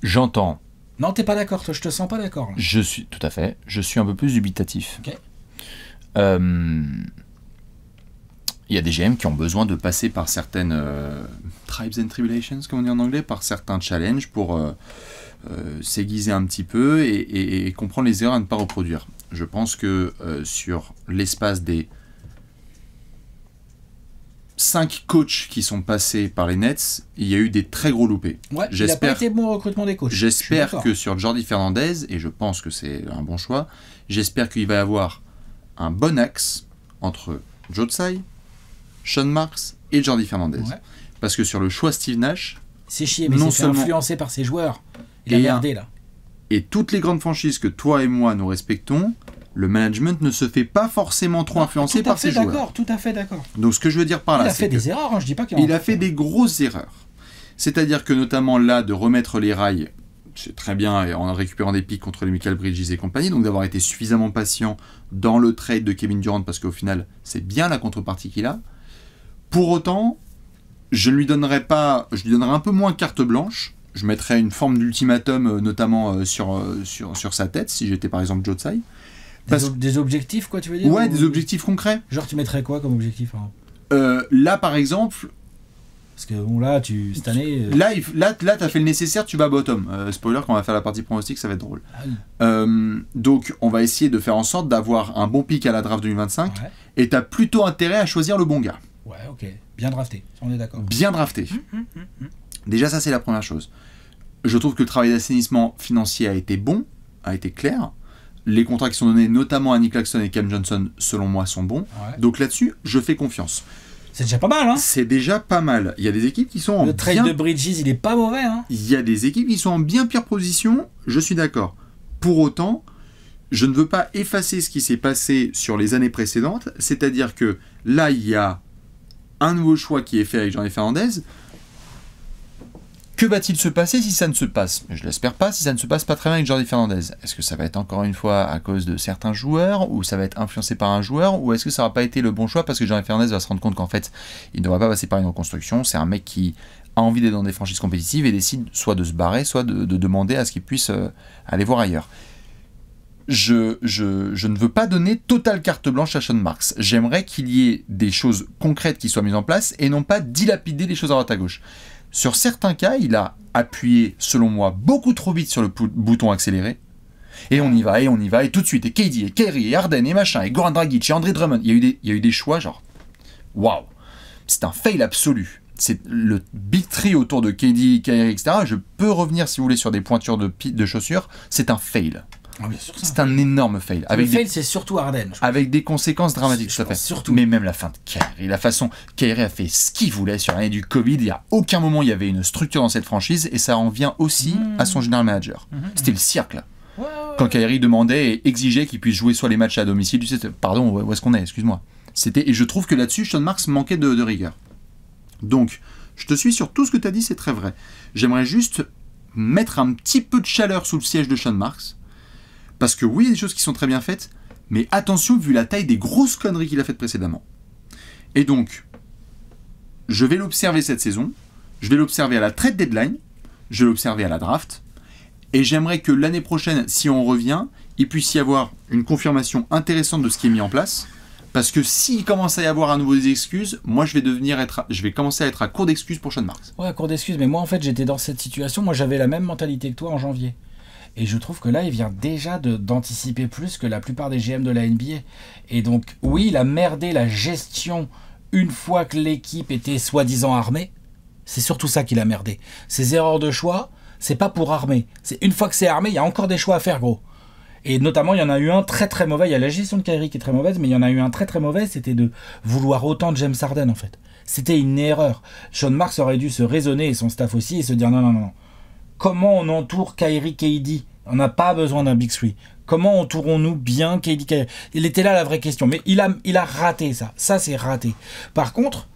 J'entends. Non, t'es pas d'accord, toi, je te sens pas d'accord. Là. Je suis, tout à fait, je suis un peu plus dubitatif. Ok. Il y a des GM qui ont besoin de passer par certaines tribes and tribulations, comme on dit en anglais, par certains challenges pour s'aiguiser un petit peu et comprendre les erreurs à ne pas reproduire. Je pense que sur l'espace des 5 coachs qui sont passés par les Nets, il y a eu des très gros loupés. Ouais, il n'a pas été bon au recrutement des coachs. J'espère que sur Jordi Fernandez, et je pense que c'est un bon choix, j'espère qu'il va y avoir un bon axe entre Joe Tsai, Sean Marks et Jordi Fernandez. Ouais. Parce que sur le choix Steve Nash... C'est chier, mais c'est influencé par ses joueurs. Il a merdé, là. Et toutes les grandes franchises que toi et moi nous respectons, le management ne se fait pas forcément trop influencer par ses joueurs. Tout à fait d'accord. Donc ce que je veux dire par là, il a fait des erreurs, hein, je dis pas qu'il a fait des grosses erreurs. C'est-à-dire que notamment là, de remettre les rails, c'est très bien en récupérant des pics contre les Michael Bridges et compagnie, donc d'avoir été suffisamment patient dans le trade de Kevin Durant, parce qu'au final, c'est bien la contrepartie qu'il a. Pour autant, je lui donnerais un peu moins carte blanche. Je mettrais une forme d'ultimatum, notamment sur sa tête, si j'étais par exemple Joe Tsai. Des objectifs, quoi, tu veux dire? Ouais, des objectifs concrets. Genre, tu mettrais quoi comme objectif, hein? Là, par exemple... Parce que bon, là, cette année... Là, t'as fait le nécessaire, tu vas bottom. Spoiler, quand on va faire la partie pronostic, ça va être drôle. Ah oui. Donc, on va essayer de faire en sorte d'avoir un bon pick à la draft 2025. Ouais. Et t'as plutôt intérêt à choisir le bon gars. Ouais, ok. Bien drafté, on est d'accord. Bien drafté. Déjà, ça, c'est la première chose. Je trouve que le travail d'assainissement financier a été bon, a été clair. Les contrats qui sont donnés, notamment à Nick Claxton et Cam Johnson, selon moi, sont bons. Ouais. Donc là-dessus, je fais confiance. C'est déjà pas mal, hein? C'est déjà pas mal. Il y a des équipes qui sont en Le trade de Bridges, il est pas mauvais, hein? Il y a des équipes qui sont en bien pire position, je suis d'accord. Pour autant, je ne veux pas effacer ce qui s'est passé sur les années précédentes, c'est-à-dire que là, il y a un nouveau choix qui est fait avec Jordi Fernandez. Que va-t-il se passer si ça ne se passe? Je l'espère pas, si ça ne se passe pas très bien avec Jordi Fernandez. Est-ce que ça va être encore une fois à cause de certains joueurs, ou ça va être influencé par un joueur, ou est-ce que ça n'aura pas été le bon choix parce que Jordi Fernandez va se rendre compte qu'en fait, il ne devrait pas passer par une reconstruction. C'est un mec qui a envie d'être dans des franchises compétitives et décide soit de se barrer, soit de demander à ce qu'il puisse aller voir ailleurs. Je ne veux pas donner totale carte blanche à Sean Marks. J'aimerais qu'il y ait des choses concrètes qui soient mises en place et non pas dilapider les choses à droite à gauche. Sur certains cas, il a appuyé, selon moi, beaucoup trop vite sur le bouton accéléré. Et on y va, et tout de suite. Et KD, et Kyrie, et Harden, et machin, et Goran Dragic, et Andre Drummond. Il y a eu des choix, genre... Waouh! C'est un fail absolu. C'est le big tree autour de KD, Kyrie, etc. Je peux revenir, si vous voulez, sur des pointures de chaussures. C'est un fail. Ah, bien sûr, c'est un énorme fail. Le fail, c'est surtout Harden. Avec des conséquences dramatiques, tout à fait. Surtout. Mais même la fin de Kyrie, la façon Kyrie a fait ce qu'il voulait sur l'année du Covid, il n'y a aucun moment il y avait une structure dans cette franchise, et ça en vient aussi à son general manager. C'était le cirque, là. Quand Kyrie demandait et exigeait qu'il puisse jouer soit les matchs à domicile, tu sais, pardon, où est-ce qu'on est, excuse-moi. Et je trouve que là-dessus, Sean Marks manquait de rigueur. Donc, je te suis sur tout ce que tu as dit, c'est très vrai. J'aimerais juste mettre un petit peu de chaleur sous le siège de Sean Marks. Parce que oui, il y a des choses qui sont très bien faites, mais attention vu la taille des grosses conneries qu'il a faites précédemment. Et donc, je vais l'observer cette saison, je vais l'observer à la trade deadline, je vais l'observer à la draft, et j'aimerais que l'année prochaine, si on revient, il puisse y avoir une confirmation intéressante de ce qui est mis en place, parce que s'il commence à y avoir à nouveau des excuses, moi je vais commencer à être à court d'excuses pour Sean Marks. Ouais, à court d'excuses, mais moi en fait j'étais dans cette situation, moi j'avais la même mentalité que toi en janvier. Et je trouve que là, il vient déjà d'anticiper plus que la plupart des GM de la NBA. Et donc, oui, il a merdé la gestion une fois que l'équipe était soi-disant armée. C'est surtout ça qu'il a merdé. Ces erreurs de choix, c'est pas pour armer. C'est une fois que c'est armé, il y a encore des choix à faire, gros. Et notamment, il y en a eu un très très mauvais. Il y a la gestion de Kyrie qui est très mauvaise, mais il y en a eu un très très mauvais. C'était de vouloir autant de James Harden, en fait. C'était une erreur. Sean Marks aurait dû se raisonner, et son staff aussi, et se dire non. Comment on entoure Kyrie, KD? On n'a pas besoin d'un Big Three. Comment entourons-nous bien KD, Kyrie? Il était là la vraie question. Mais il a raté ça. Ça, c'est raté. Par contre,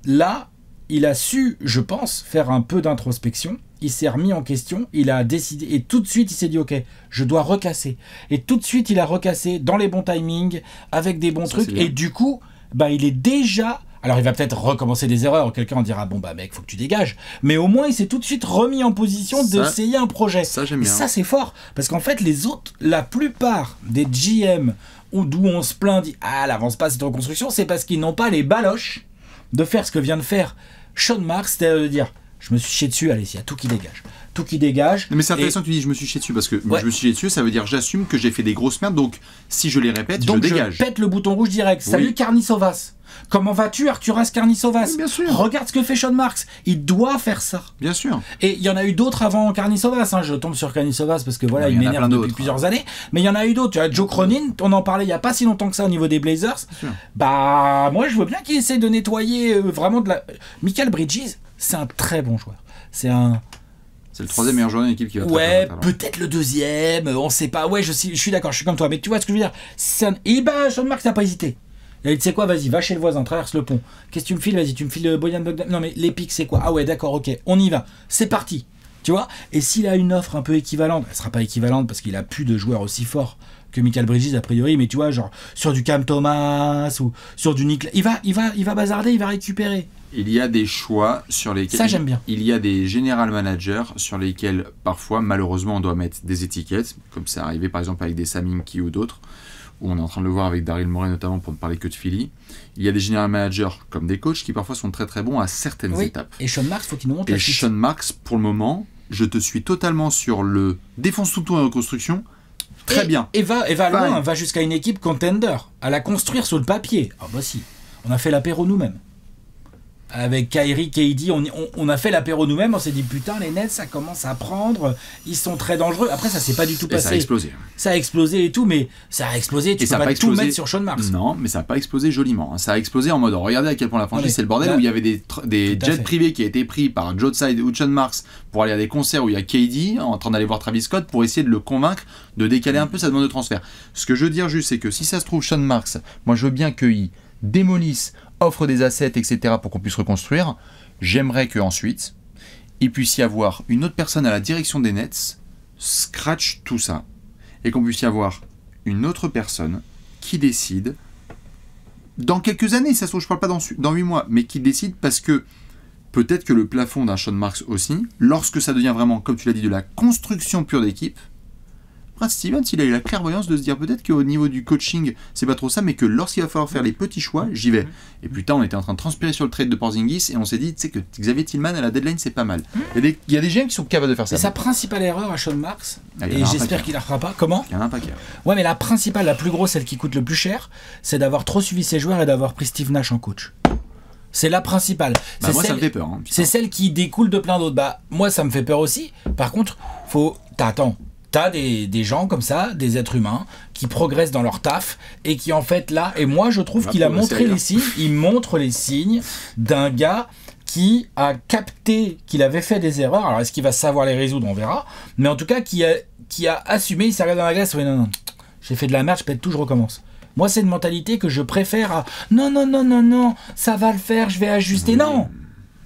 là, il a su, je pense, faire un peu d'introspection. Il s'est remis en question. Il a décidé. Et tout de suite, il s'est dit, OK, je dois recasser. Et tout de suite, il a recassé dans les bons timings, avec des bons trucs. Et du coup, il est déjà... Alors, il va peut-être recommencer des erreurs. Quelqu'un dira, bon, mec, faut que tu dégages. Mais au moins, il s'est tout de suite remis en position d'essayer un projet. Ça, j'aime bien. Et ça, c'est fort. Parce qu'en fait, les autres, la plupart des GM d'où on se plaint, dit, elle avance pas cette reconstruction, c'est parce qu'ils n'ont pas les baloches de faire ce que vient de faire Sean Marks, c'est-à-dire de dire, Je me suis chié dessus, allez, il y a tout qui dégage. Tout qui dégage. Mais c'est intéressant que tu dis je me suis chié dessus parce que je me suis chié dessus, ça veut dire j'assume que j'ai fait des grosses merdes, donc si je les répète, je dégage. Je pète le bouton rouge direct. Salut Carniçovas. Comment vas-tu, Arturas Carniçovas? Oui, bien sûr. Regarde ce que fait Sean Marks. Il doit faire ça. Bien sûr. Et il y en a eu d'autres avant Carniçovas. Hein. Je tombe sur Carniçovas parce que voilà, il m'énerve depuis plusieurs années. Mais il y en a eu d'autres. Tu vois, Joe Cronin, on en parlait il n'y a pas si longtemps que ça au niveau des Blazers. Bah, moi, je veux bien qu'il essaie de nettoyer vraiment de la. Michael Bridges, c'est un très bon joueur. C'est le 3e meilleur joueur d'une équipe qui va peut-être le 2e, on sait pas. Ouais, je suis d'accord, je suis comme toi. Mais tu vois ce que je veux dire? Et ben, Sean Marks n'a pas hésité. Il a dit, tu sais quoi, vas-y, va chez le voisin, traverse le pont. Qu'est-ce que tu me files? Vas-y, tu me files Bojan Bogdan. Non, mais les pics, c'est quoi? Ah ouais, d'accord, ok, on y va. C'est parti. Tu vois? Et s'il a une offre un peu équivalente, elle sera pas équivalente parce qu'il a plus de joueurs aussi forts que Michael Bridges a priori, mais tu vois, genre sur du Cam Thomas ou sur du Nick, il va bazarder, il va récupérer. Il y a des choix sur lesquels... Ça, j'aime bien. Il y a des general managers sur lesquels, parfois, malheureusement, on doit mettre des étiquettes, comme c'est arrivé par exemple avec des Sam Hinkie ou d'autres, où on est en train de le voir avec Daryl Morey notamment, pour ne parler que de Philly. Il y a des general managers comme des coachs qui parfois sont très très bons à certaines étapes. Et Sean Marks, faut qu'il nous montre la suite. Et Sean Marks, pour le moment, je te suis totalement sur le défense tout en reconstruction. Très bien. Et va loin, va jusqu'à une équipe contender, à la construire sur le papier. Ah bah si, on a fait l'apéro nous-mêmes. Avec Kyrie, KD, on a fait l'apéro nous-mêmes, on s'est dit putain les Nets ça commence à prendre, ils sont très dangereux. Après ça s'est pas du tout passé. Ça a explosé. Ça a explosé et tout, mais ça a explosé, tu peux pas tout mettre sur Sean Marks. Non, mais ça a pas explosé joliment. Ça a explosé en mode regardez à quel point la franchise c'est le bordel, où il y avait des jets privés qui a été pris par Joe Tsai ou Sean Marks pour aller à des concerts où il y a KD en train d'aller voir Travis Scott pour essayer de le convaincre de décaler un peu sa demande de transfert. Ce que je veux dire juste c'est que si ça se trouve Sean Marks, moi je veux bien qu'il démolisse, offre des assets, etc. pour qu'on puisse reconstruire. J'aimerais qu'ensuite, il puisse y avoir une autre personne à la direction des Nets, scratch tout ça, et qu'on puisse y avoir une autre personne qui décide, dans quelques années, ça se trouve, je parle pas dans 8 mois, mais qui décide parce que peut-être que le plafond d'un Sean Marks aussi, lorsque ça devient vraiment, comme tu l'as dit, de la construction pure d'équipe, Brad Stevens, il a eu la clairvoyance de se dire peut-être qu'au niveau du coaching, c'est pas trop ça, mais que lorsqu'il va falloir faire les petits choix, j'y vais. Et putain, on était en train de transpirer sur le trade de Porzingis et on s'est dit, tu sais que Xavier Tillman à la deadline, c'est pas mal. Il y a des GM qui sont capables de faire ça. C'est sa principale erreur à Sean Marks, et j'espère qu'il la fera pas. Comment? Il y en a un paquet. Ouais, mais la principale, la plus grosse, celle qui coûte le plus cher, c'est d'avoir trop suivi ses joueurs et d'avoir pris Steve Nash en coach. C'est la principale. Moi, ça me fait peur. Hein, c'est celle qui découle de plein d'autres. Bah, moi, ça me fait peur aussi. Par contre, t'as des gens comme ça, des êtres humains, qui progressent dans leur taf et qui en fait là, et moi je trouve qu'il a montré les signes, il montre les signes d'un gars qui a capté qu'il avait fait des erreurs. Alors est-ce qu'il va savoir les résoudre, on verra, mais en tout cas qui a assumé, il s'est regardé dans la glace, non, j'ai fait de la merde, je pète tout, je recommence. Moi c'est une mentalité que je préfère à non, ça va le faire, je vais ajuster. Non,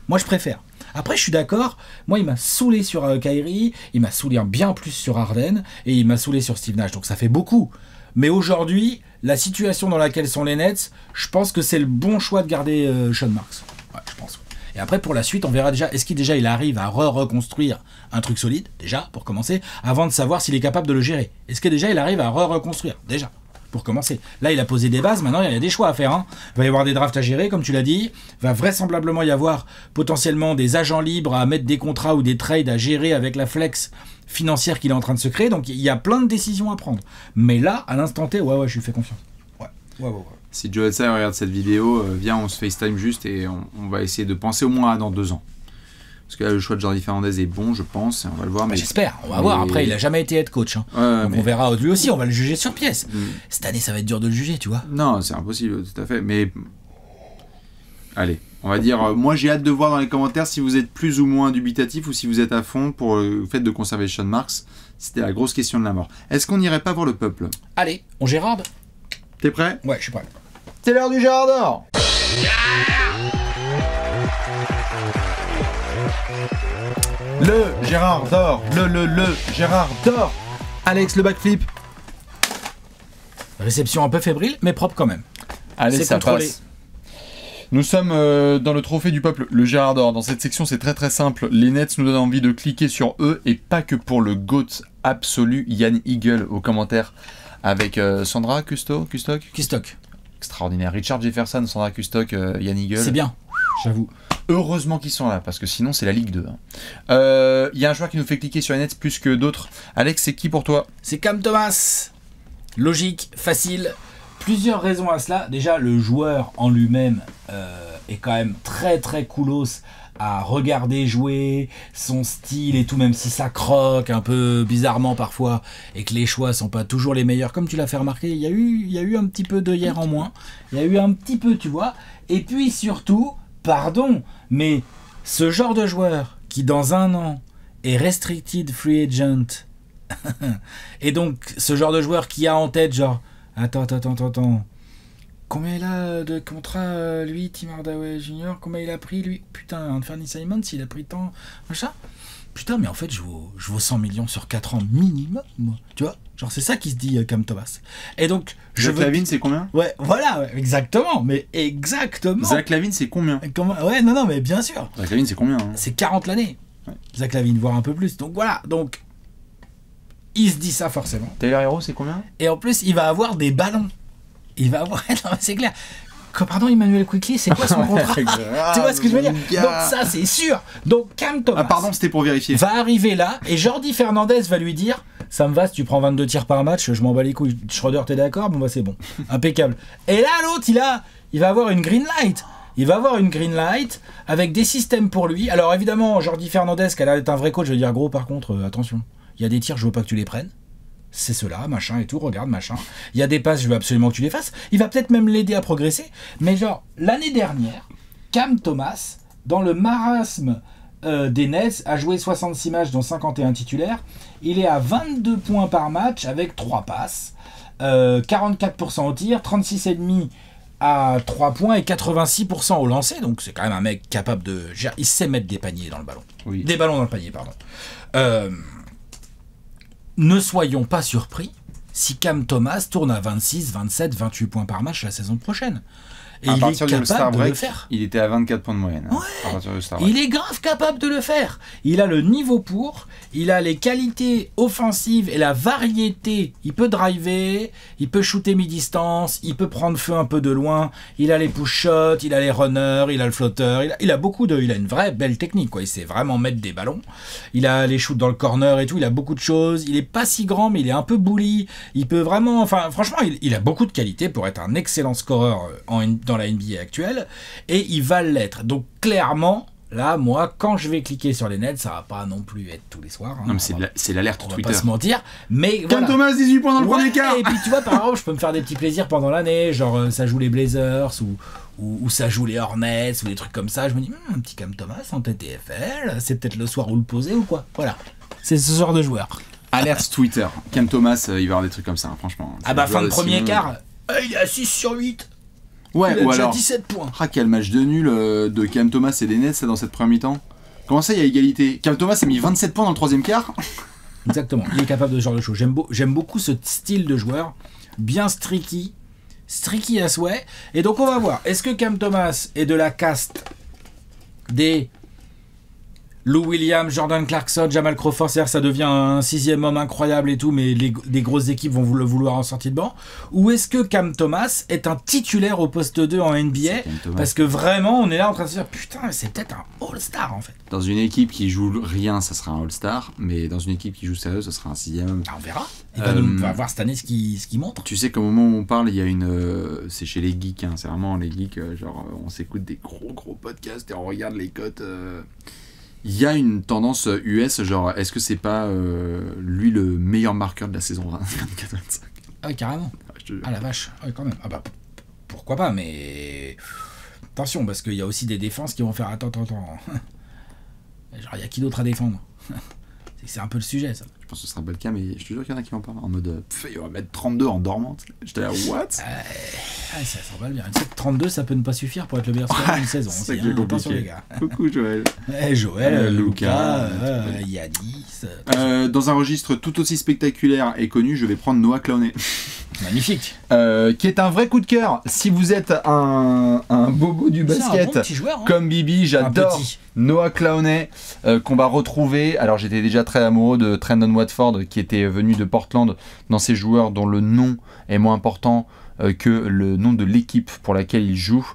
moi je préfère. Après, je suis d'accord. Moi, il m'a saoulé sur Kyrie, il m'a saoulé bien plus sur Harden, et il m'a saoulé sur Steve Nash. Donc ça fait beaucoup. Mais aujourd'hui, la situation dans laquelle sont les Nets, je pense que c'est le bon choix de garder Sean Marks. Ouais, je pense. Et après, pour la suite, on verra déjà. Est-ce qu'il arrive à reconstruire un truc solide, déjà, pour commencer, avant de savoir s'il est capable de le gérer. Est-ce que déjà, il arrive à reconstruire, déjà, pour commencer. Là, il a posé des bases, maintenant, il y a des choix à faire. Hein. Il va y avoir des drafts à gérer, comme tu l'as dit. Il va vraisemblablement y avoir potentiellement des agents libres à mettre des contrats ou des trades à gérer avec la flex financière qu'il est en train de se créer. Donc, il y a plein de décisions à prendre. Mais là, à l'instant T, ouais, je lui fais confiance. Ouais. Si Joe Tsai regarde cette vidéo, viens, on se FaceTime juste et on va essayer de penser au moins à dans 2 ans. Parce que là, le choix de Jordi Fernandez est bon, je pense, et on va le voir. Mais j'espère, on va voir. Après, il n'a jamais été head coach. Hein. Donc on verra lui aussi, on va le juger sur pièce. Cette année, ça va être dur de le juger, tu vois. Non, c'est impossible, tout à fait. Mais allez, on va dire, moi j'ai hâte de voir dans les commentaires si vous êtes plus ou moins dubitatif ou si vous êtes à fond pour le fait de conserver Sean Marks. C'était la grosse question de la mort. Est-ce qu'on n'irait pas voir le peuple? Allez, on gérarde. T'es prêt? Ouais, je suis prêt. C'est l'heure du Gérard d'or. Le Gérard d'or, le Gérard d'or. Alex, le backflip. Réception un peu fébrile, mais propre quand même. Allez, ça passe. Nous sommes dans le trophée du peuple, le Gérard d'or. Dans cette section, c'est très très simple. Les Nets nous donnent envie de cliquer sur eux et pas que pour le GOAT absolu, Yann Eagle, aux commentaires avec Sandra Kustok. Extraordinaire. Richard Jefferson, Sandra Kustok, Yann Eagle. C'est bien, j'avoue. Heureusement qu'ils sont là, parce que sinon c'est la Ligue 2. Il y a un joueur qui nous fait cliquer sur les nets plus que d'autres. Alex, c'est qui pour toi? C'est Cam Thomas. Logique, facile. Plusieurs raisons à cela. Déjà, le joueur en lui-même est quand même très très coolos à regarder jouer, son style et tout, même si ça croque un peu bizarrement parfois et que les choix sont pas toujours les meilleurs. Comme tu l'as fait remarquer, il y a eu un petit peu de hier en moins. Il y a eu un petit peu, tu vois. Et puis surtout, pardon, mais ce genre de joueur qui dans un an est restricted free agent et donc ce genre de joueur qui a en tête genre attends, combien il a de contrat lui, Tim Hardaway Jr., combien il a pris lui, putain, Anthony Simons il a pris tant machin, putain mais en fait je vaux 100 millions sur 4 ans minimum, tu vois, genre c'est ça qui se dit Cam Thomas. Et donc Zach Lavine c'est combien? Ouais, voilà, ouais, exactement, mais exactement. Zach Lavine c'est combien? Ouais, non, mais bien sûr. Zach Lavine c'est combien hein? C'est 40 l'année. Ouais. Zach Lavine, voire un peu plus. Donc voilà, donc il se dit ça forcément. Taylor Hero c'est combien? Et en plus, il va avoir des ballons. Il va avoir... Non, mais c'est clair. Pardon, Emmanuel Quickley, c'est quoi son contrat? Tu vois ce que je veux dire? Donc ça, c'est sûr. Donc Cam Thomas... Ah pardon, c'était pour vérifier. Va arriver là, et Jordi Fernandez va lui dire... Ça me va, si tu prends 22 tirs par match, je m'en bats les couilles. Schroeder, t'es d'accord? Bon bah c'est bon. Impeccable. Et là, l'autre, il va avoir une green light. Il va avoir une green light avec des systèmes pour lui. Alors évidemment, Jordi Fernandez, qui a l'air d'être un vrai coach, je vais dire gros, par contre, attention. Il y a des tirs, je veux pas que tu les prennes. C'est cela, machin et tout, regarde, machin. Il y a des passes, je veux absolument que tu les fasses. Il va peut-être même l'aider à progresser. Mais genre, l'année dernière, Cam Thomas, dans le marasme des Nets, a joué 66 matchs, dont 51 titulaires. Il est à 22 points par match avec 3 passes, 44% au tir, 36,5% à 3 points et 86% au lancer. Donc c'est quand même un mec capable de... Il sait mettre des paniers dans le ballon. Oui. Des ballons dans le panier, pardon. Ne soyons pas surpris si Cam Thomas tourne à 26, 27, 28 points par match la saison prochaine. Et à il partir est du All-Star capable de le Break, faire. il était à 24 points de moyenne. Ouais. À partir du All-Star Break. Il est grave capable de le faire. Il a le niveau pour, il a les qualités offensives et la variété. Il peut driver, il peut shooter mi-distance, il peut prendre feu un peu de loin. Il a les push-shots, il a les runners, il a le flotteur. Il a une vraie belle technique, quoi. Il sait vraiment mettre des ballons. Il a les shoots dans le corner et tout. Il a beaucoup de choses. Il est pas si grand, mais il est un peu bully. Il peut vraiment, enfin, franchement, il a beaucoup de qualités pour être un excellent scoreur dans la NBA actuelle, et il va l'être. Donc clairement, là, moi, quand je vais cliquer sur les nets, ça va pas non plus être tous les soirs. Hein, non, mais c'est l'alerte on va Twitter. pas se mentir, mais Cam voilà. Thomas, 18 points dans le premier quart. Et puis tu vois, par exemple, je peux me faire des petits plaisirs pendant l'année, genre ça joue les Blazers ou ça joue les Hornets ou des trucs comme ça. Je me dis, un petit Cam Thomas en TTFL, c'est peut-être le soir où le poser ou quoi. Voilà, c'est ce genre de joueur. Alerte Twitter. Cam Thomas, il va y avoir des trucs comme ça, hein, franchement. Ah bah fin de premier quart, il est à 6 sur 8. Ouais, il a ou déjà alors 17 points. Ah, quel match de nul de Cam Thomas et des Nets dans cette première mi-temps. Comment ça, il y a égalité? Cam Thomas a mis 27 points dans le troisième quart. Exactement, il est capable de ce genre de choses. J'aime beaucoup ce style de joueur, bien streaky à souhait. Et donc on va voir, est-ce que Cam Thomas est de la caste des Lou Williams, Jordan Clarkson, Jamal Crawford, c'est-à-dire ça devient un sixième homme incroyable et tout, mais les grosses équipes vont le vouloir en sortie de banc? Ou est-ce que Cam Thomas est un titulaire au poste 2 en NBA? Parce que vraiment, on est là en train de se dire, putain, c'est peut-être un All-Star en fait. Dans une équipe qui joue rien, ça sera un All-Star, mais dans une équipe qui joue sérieux, ça sera un sixième homme. On verra. Il va voir cette année ce qu'il montre. Tu sais qu'au moment où on parle, il y a une... c'est chez les geeks, hein, c'est vraiment les geeks, genre on s'écoute des gros podcasts et on regarde les cotes... Il y a une tendance US, genre, est-ce que c'est pas lui le meilleur marqueur de la saison 24-25? Ah oui, carrément. Ah la vache, ah, quand même. Ah bah, pourquoi pas, mais... Attention, parce qu'il y a aussi des défenses qui vont faire... Attends. Genre, il y a qui d'autre à défendre? C'est un peu le sujet, ça. Je pense que ce sera pas le cas, mais je te jure qu'il y en a qui en parlent en mode il va mettre 32 en dormant. J'étais là, what? Ça va bien. 32, ça peut ne pas suffire pour être le meilleur scoreur d'une saison. C'est aussi, hein. Attention, les gars. Coucou, Joël. Joël, Lucas, Yanis. Dans un registre tout aussi spectaculaire et connu, je vais prendre Noah Clowney. Magnifique. Qui est un vrai coup de cœur. Si vous êtes un bobo du basket, un bon petit joueur, hein. Comme Bibi, j'adore Noah Clowney, qu'on va retrouver. Alors j'étais déjà très amoureux de Trendon Watford, qui était venu de Portland, dans ces joueurs dont le nom est moins important que le nom de l'équipe pour laquelle il joue.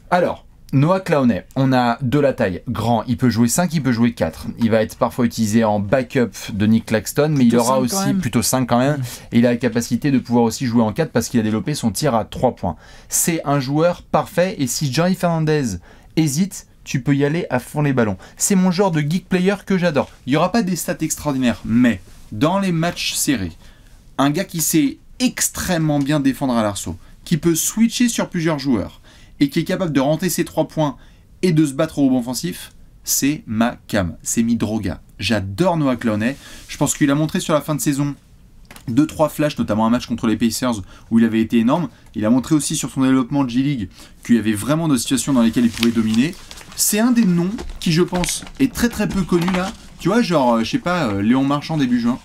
Alors, Noah Clowney, on a de la taille, grand, il peut jouer 5, il peut jouer 4. Il va être parfois utilisé en backup de Nick Claxton, mais il aura aussi plutôt 5 quand même. Et il a la capacité de pouvoir aussi jouer en 4 parce qu'il a développé son tir à 3 points. C'est un joueur parfait et si Johnny Fernandez hésite, tu peux y aller à fond les ballons. C'est mon genre de geek player que j'adore. Il n'y aura pas des stats extraordinaires, mais dans les matchs serrés, un gars qui sait extrêmement bien défendre à l'arceau, qui peut switcher sur plusieurs joueurs, et qui est capable de rentrer ses 3 points et de se battre au rebond offensif, c'est ma cam, c'est mi droga. J'adore Noah Clowney. Je pense qu'il a montré sur la fin de saison 2-3 flashs, notamment un match contre les Pacers où il avait été énorme. Il a montré aussi sur son développement de G-League qu'il y avait vraiment des situations dans lesquelles il pouvait dominer. C'est un des noms qui, je pense, est très très peu connu là. Tu vois, genre, je sais pas, Léon Marchand début juin.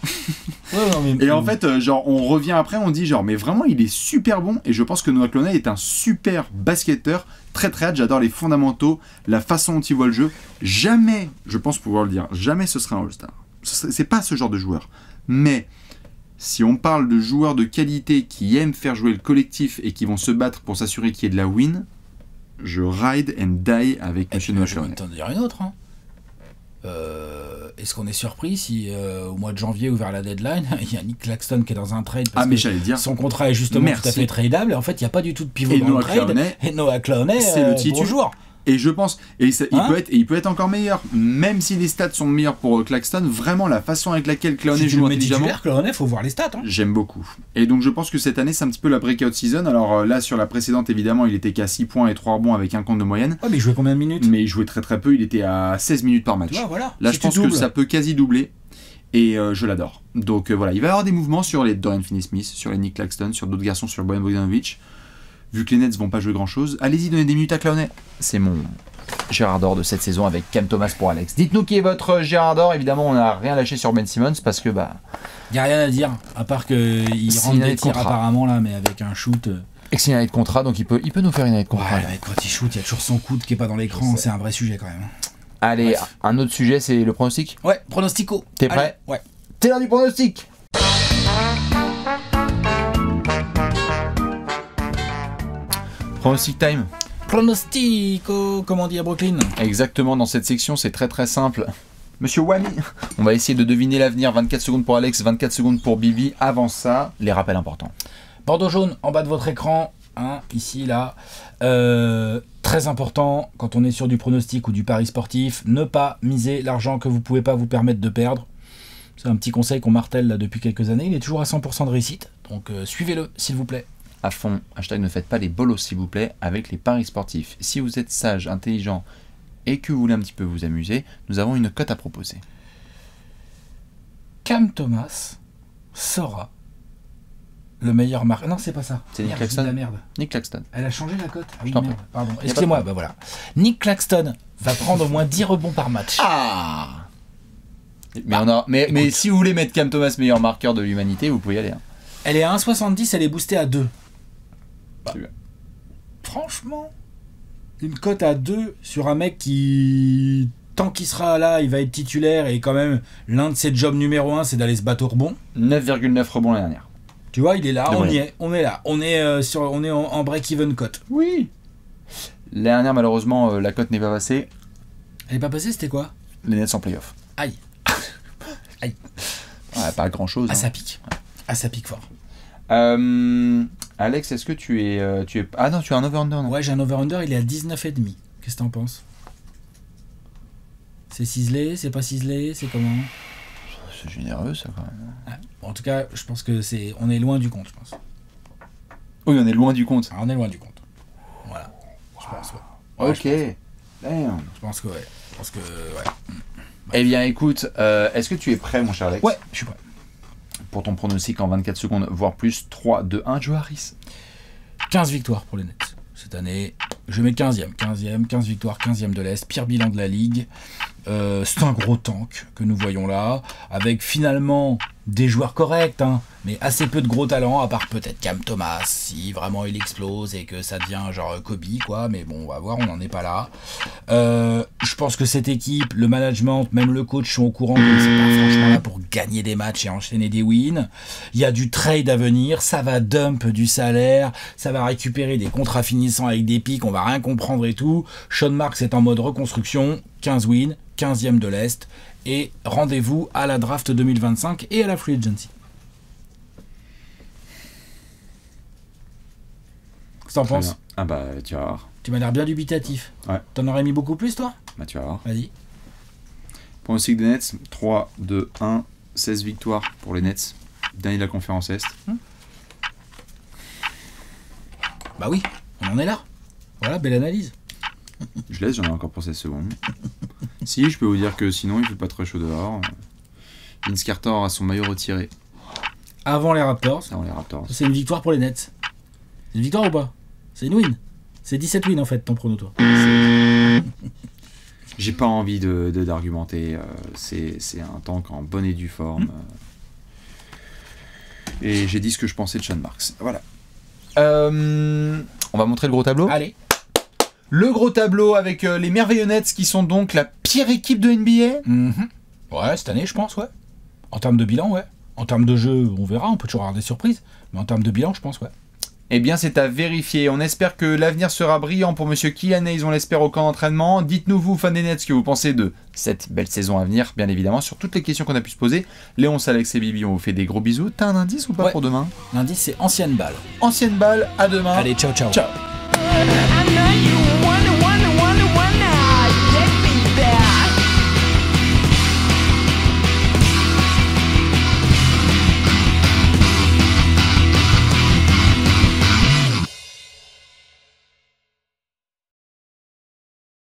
Ouais, non, mais... Et en fait, genre, on revient après, on dit genre, mais vraiment, il est super bon. Et je pense que Noah Clowney est un super basketteur. Très très hâte, j'adore les fondamentaux, la façon dont il voit le jeu. Jamais, je pense pouvoir le dire, jamais ce sera un All-Star. C'est pas ce genre de joueur. Mais si on parle de joueurs de qualité qui aiment faire jouer le collectif et qui vont se battre pour s'assurer qu'il y ait de la win, je ride and die avec M. Noah Clowney. Je vais t'en dire une autre. Hein. Est-ce qu'on est surpris si au mois de janvier ou vers la deadline, il y a Nick Claxton qui est dans un trade parce mais que j'allais dire, son contrat est justement tout à fait tradable et en fait il n'y a pas du tout de pivot et dans Noah le trade Clowney, et Noah Clowney c'est le titre. Bonjour. Et je pense, et ça, il peut être encore meilleur, même si les stats sont meilleurs pour Claxton, vraiment la façon avec laquelle Clowney joue intelligemment. Clowney, faut voir les stats. Hein. J'aime beaucoup. Et donc je pense que cette année c'est un petit peu la breakout season. Alors là sur la précédente évidemment il était qu'à 6 points et 3 rebonds avec un compte de moyenne. Ouais mais il jouait combien de minutes? Mais il jouait très très peu, il était à 16 minutes par match. Ouais, voilà. Là je pense que ça peut quasi doubler. Et je l'adore. Donc voilà, il va y avoir des mouvements sur les Dorian Finney-Smith, sur les Nick Claxton, sur d'autres garçons, sur Bojan Bogdanovic. Vu que les Nets vont pas jouer grand chose, allez-y donner des minutes à Clowney. C'est mon Gérard d'or de cette saison avec Cam Thomas pour Alex. Dites-nous qui est votre Gérard d'or. Évidemment, on n'a rien lâché sur Ben Simmons parce que bah. Il n'y a rien à dire, à part qu'il rentre des tirs apparemment là, mais avec un shoot. Et que c'est une année de contrat, donc il peut nous faire une année de contrat. Ouais, mais quand il shoot, il y a toujours son coude qui est pas dans l'écran, c'est un vrai sujet quand même. Allez, bref. Un autre sujet, c'est le pronostic. Ouais, pronostico. T'es prêt? Ouais. C'est l'heure du pronostic. Pronostic time. Pronostico, comme on dit à Brooklyn. Exactement, dans cette section, c'est très très simple. Monsieur Wally, on va essayer de deviner l'avenir. 24 secondes pour Alex, 24 secondes pour Bibi. Avant ça, les rappels importants. Bordeaux jaune en bas de votre écran, hein, ici, là. Très important, quand on est sur du pronostic ou du pari sportif, ne pas miser l'argent que vous ne pouvez pas vous permettre de perdre. C'est un petit conseil qu'on martèle là depuis quelques années. Il est toujours à 100% de réussite, donc suivez-le, s'il vous plaît. À fond, hashtag ne faites pas les bolos, s'il vous plaît, avec les paris sportifs. Si vous êtes sage, intelligent et que vous voulez un petit peu vous amuser, nous avons une cote à proposer. Cam Thomas sera le meilleur marqueur. Non, c'est pas ça. C'est Nick Claxton. La merde. Nick Claxton. Elle a changé la cote. Ah oui, merde. Pardon. Excusez-moi, bah voilà. Nick Claxton va prendre au moins 10 rebonds par match. Ah mais si vous voulez mettre Cam Thomas meilleur marqueur de l'humanité, vous pouvez y aller. Hein. Elle est à 1,70, elle est boostée à 2. Bah, franchement, une cote à 2 sur un mec qui, tant qu'il sera là, il va être titulaire et quand même, l'un de ses jobs numéro 1, c'est d'aller se battre au rebond. 9,9 rebonds l'année dernière. Tu vois, il est là, on y est, on est là. On est, en break-even cote. Oui. L'année dernière, malheureusement, la cote n'est pas passée. Elle n'est pas passée, c'était quoi? Les Nets en playoff. Aïe. Aïe. Ouais, pas grand-chose. Ah, ça pique. Ah, ça pique fort. Alex, est-ce que tu es... Ah non, tu as un over-under, non? Ouais, j'ai un over-under, il est à 19,5. Qu'est-ce que t'en penses? C'est ciselé, c'est pas ciselé, c'est comment? C'est généreux, ça, quand même. Ouais. Bon, en tout cas, je pense que on est loin du compte, je pense. Oui, on est loin du compte. Ah, on est loin du compte. Voilà. Je pense, ouais. Ouais, ok. Je pense que, ouais. Eh bien, écoute, est-ce que tu es prêt, mon cher Alex? Ouais, je suis prêt. Pour ton pronostic en 24 secondes, voire plus, 3, 2, 1, Joe Harris. 15 victoires pour les Nets. Cette année, je mets 15e, 15 victoires, 15e de l'Est, pire bilan de la Ligue. C'est un gros tank que nous voyons là, avec finalement des joueurs corrects, hein, mais assez peu de gros talents, à part peut-être Cam Thomas, si vraiment il explose et que ça devient genre Kobe, quoi, mais bon, on va voir, on n'en est pas là. Je pense que cette équipe, le management, même le coach sont au courant que c'est pas franchement là pour gagner des matchs et enchaîner des wins. Il y a du trade à venir, ça va dump du salaire, ça va récupérer des contrats finissants avec des pics, on va rien comprendre et tout. Sean Marks est en mode reconstruction, 15 wins, 15e de l'Est, et rendez-vous à la draft 2025 et à la free agency. Qu'est-ce que t'en penses ? Ah bah, tu vas voir. Tu m'as l'air bien dubitatif. Ouais. T'en aurais mis beaucoup plus, toi ? Bah, tu vas voir. Vas-y. Pronostic des Nets, 3, 2, 1, 16 victoires pour les Nets. Dernier de la conférence Est. Bah oui, on en est là. Voilà, belle analyse. Je laisse, j'en ai encore pour 16 secondes. Si, je peux vous dire que sinon, il fait pas très chaud dehors. Vince Carter a son maillot retiré. Avant les Raptors. Avant les Raptors. C'est une victoire pour les Nets. C'est une victoire ou pas ? C'est une win. C'est 17 wins en fait, ton prono, toi. J'ai pas envie d'argumenter. C'est un tank en bonne et due forme. Et j'ai dit ce que je pensais de Sean Marks. Voilà. On va montrer le gros tableau. Allez. Le gros tableau avec les merveilleux Nets qui sont donc la pire équipe de NBA. Ouais, cette année, je pense, ouais. En termes de bilan, ouais. En termes de jeu, on verra, on peut toujours avoir des surprises. Mais en termes de bilan, je pense, ouais. Eh bien, c'est à vérifier. On espère que l'avenir sera brillant pour Monsieur Kylian Hayes, on l'espère, au camp d'entraînement. Dites-nous, vous, fans des Nets, ce que vous pensez de cette belle saison à venir, bien évidemment, sur toutes les questions qu'on a pu se poser. Léon, Alex et Bibi, on vous fait des gros bisous. T'as un indice ou pas pour demain ? L'indice, c'est ancienne balle. Ancienne balle, à demain. Allez, ciao, ciao. Ciao.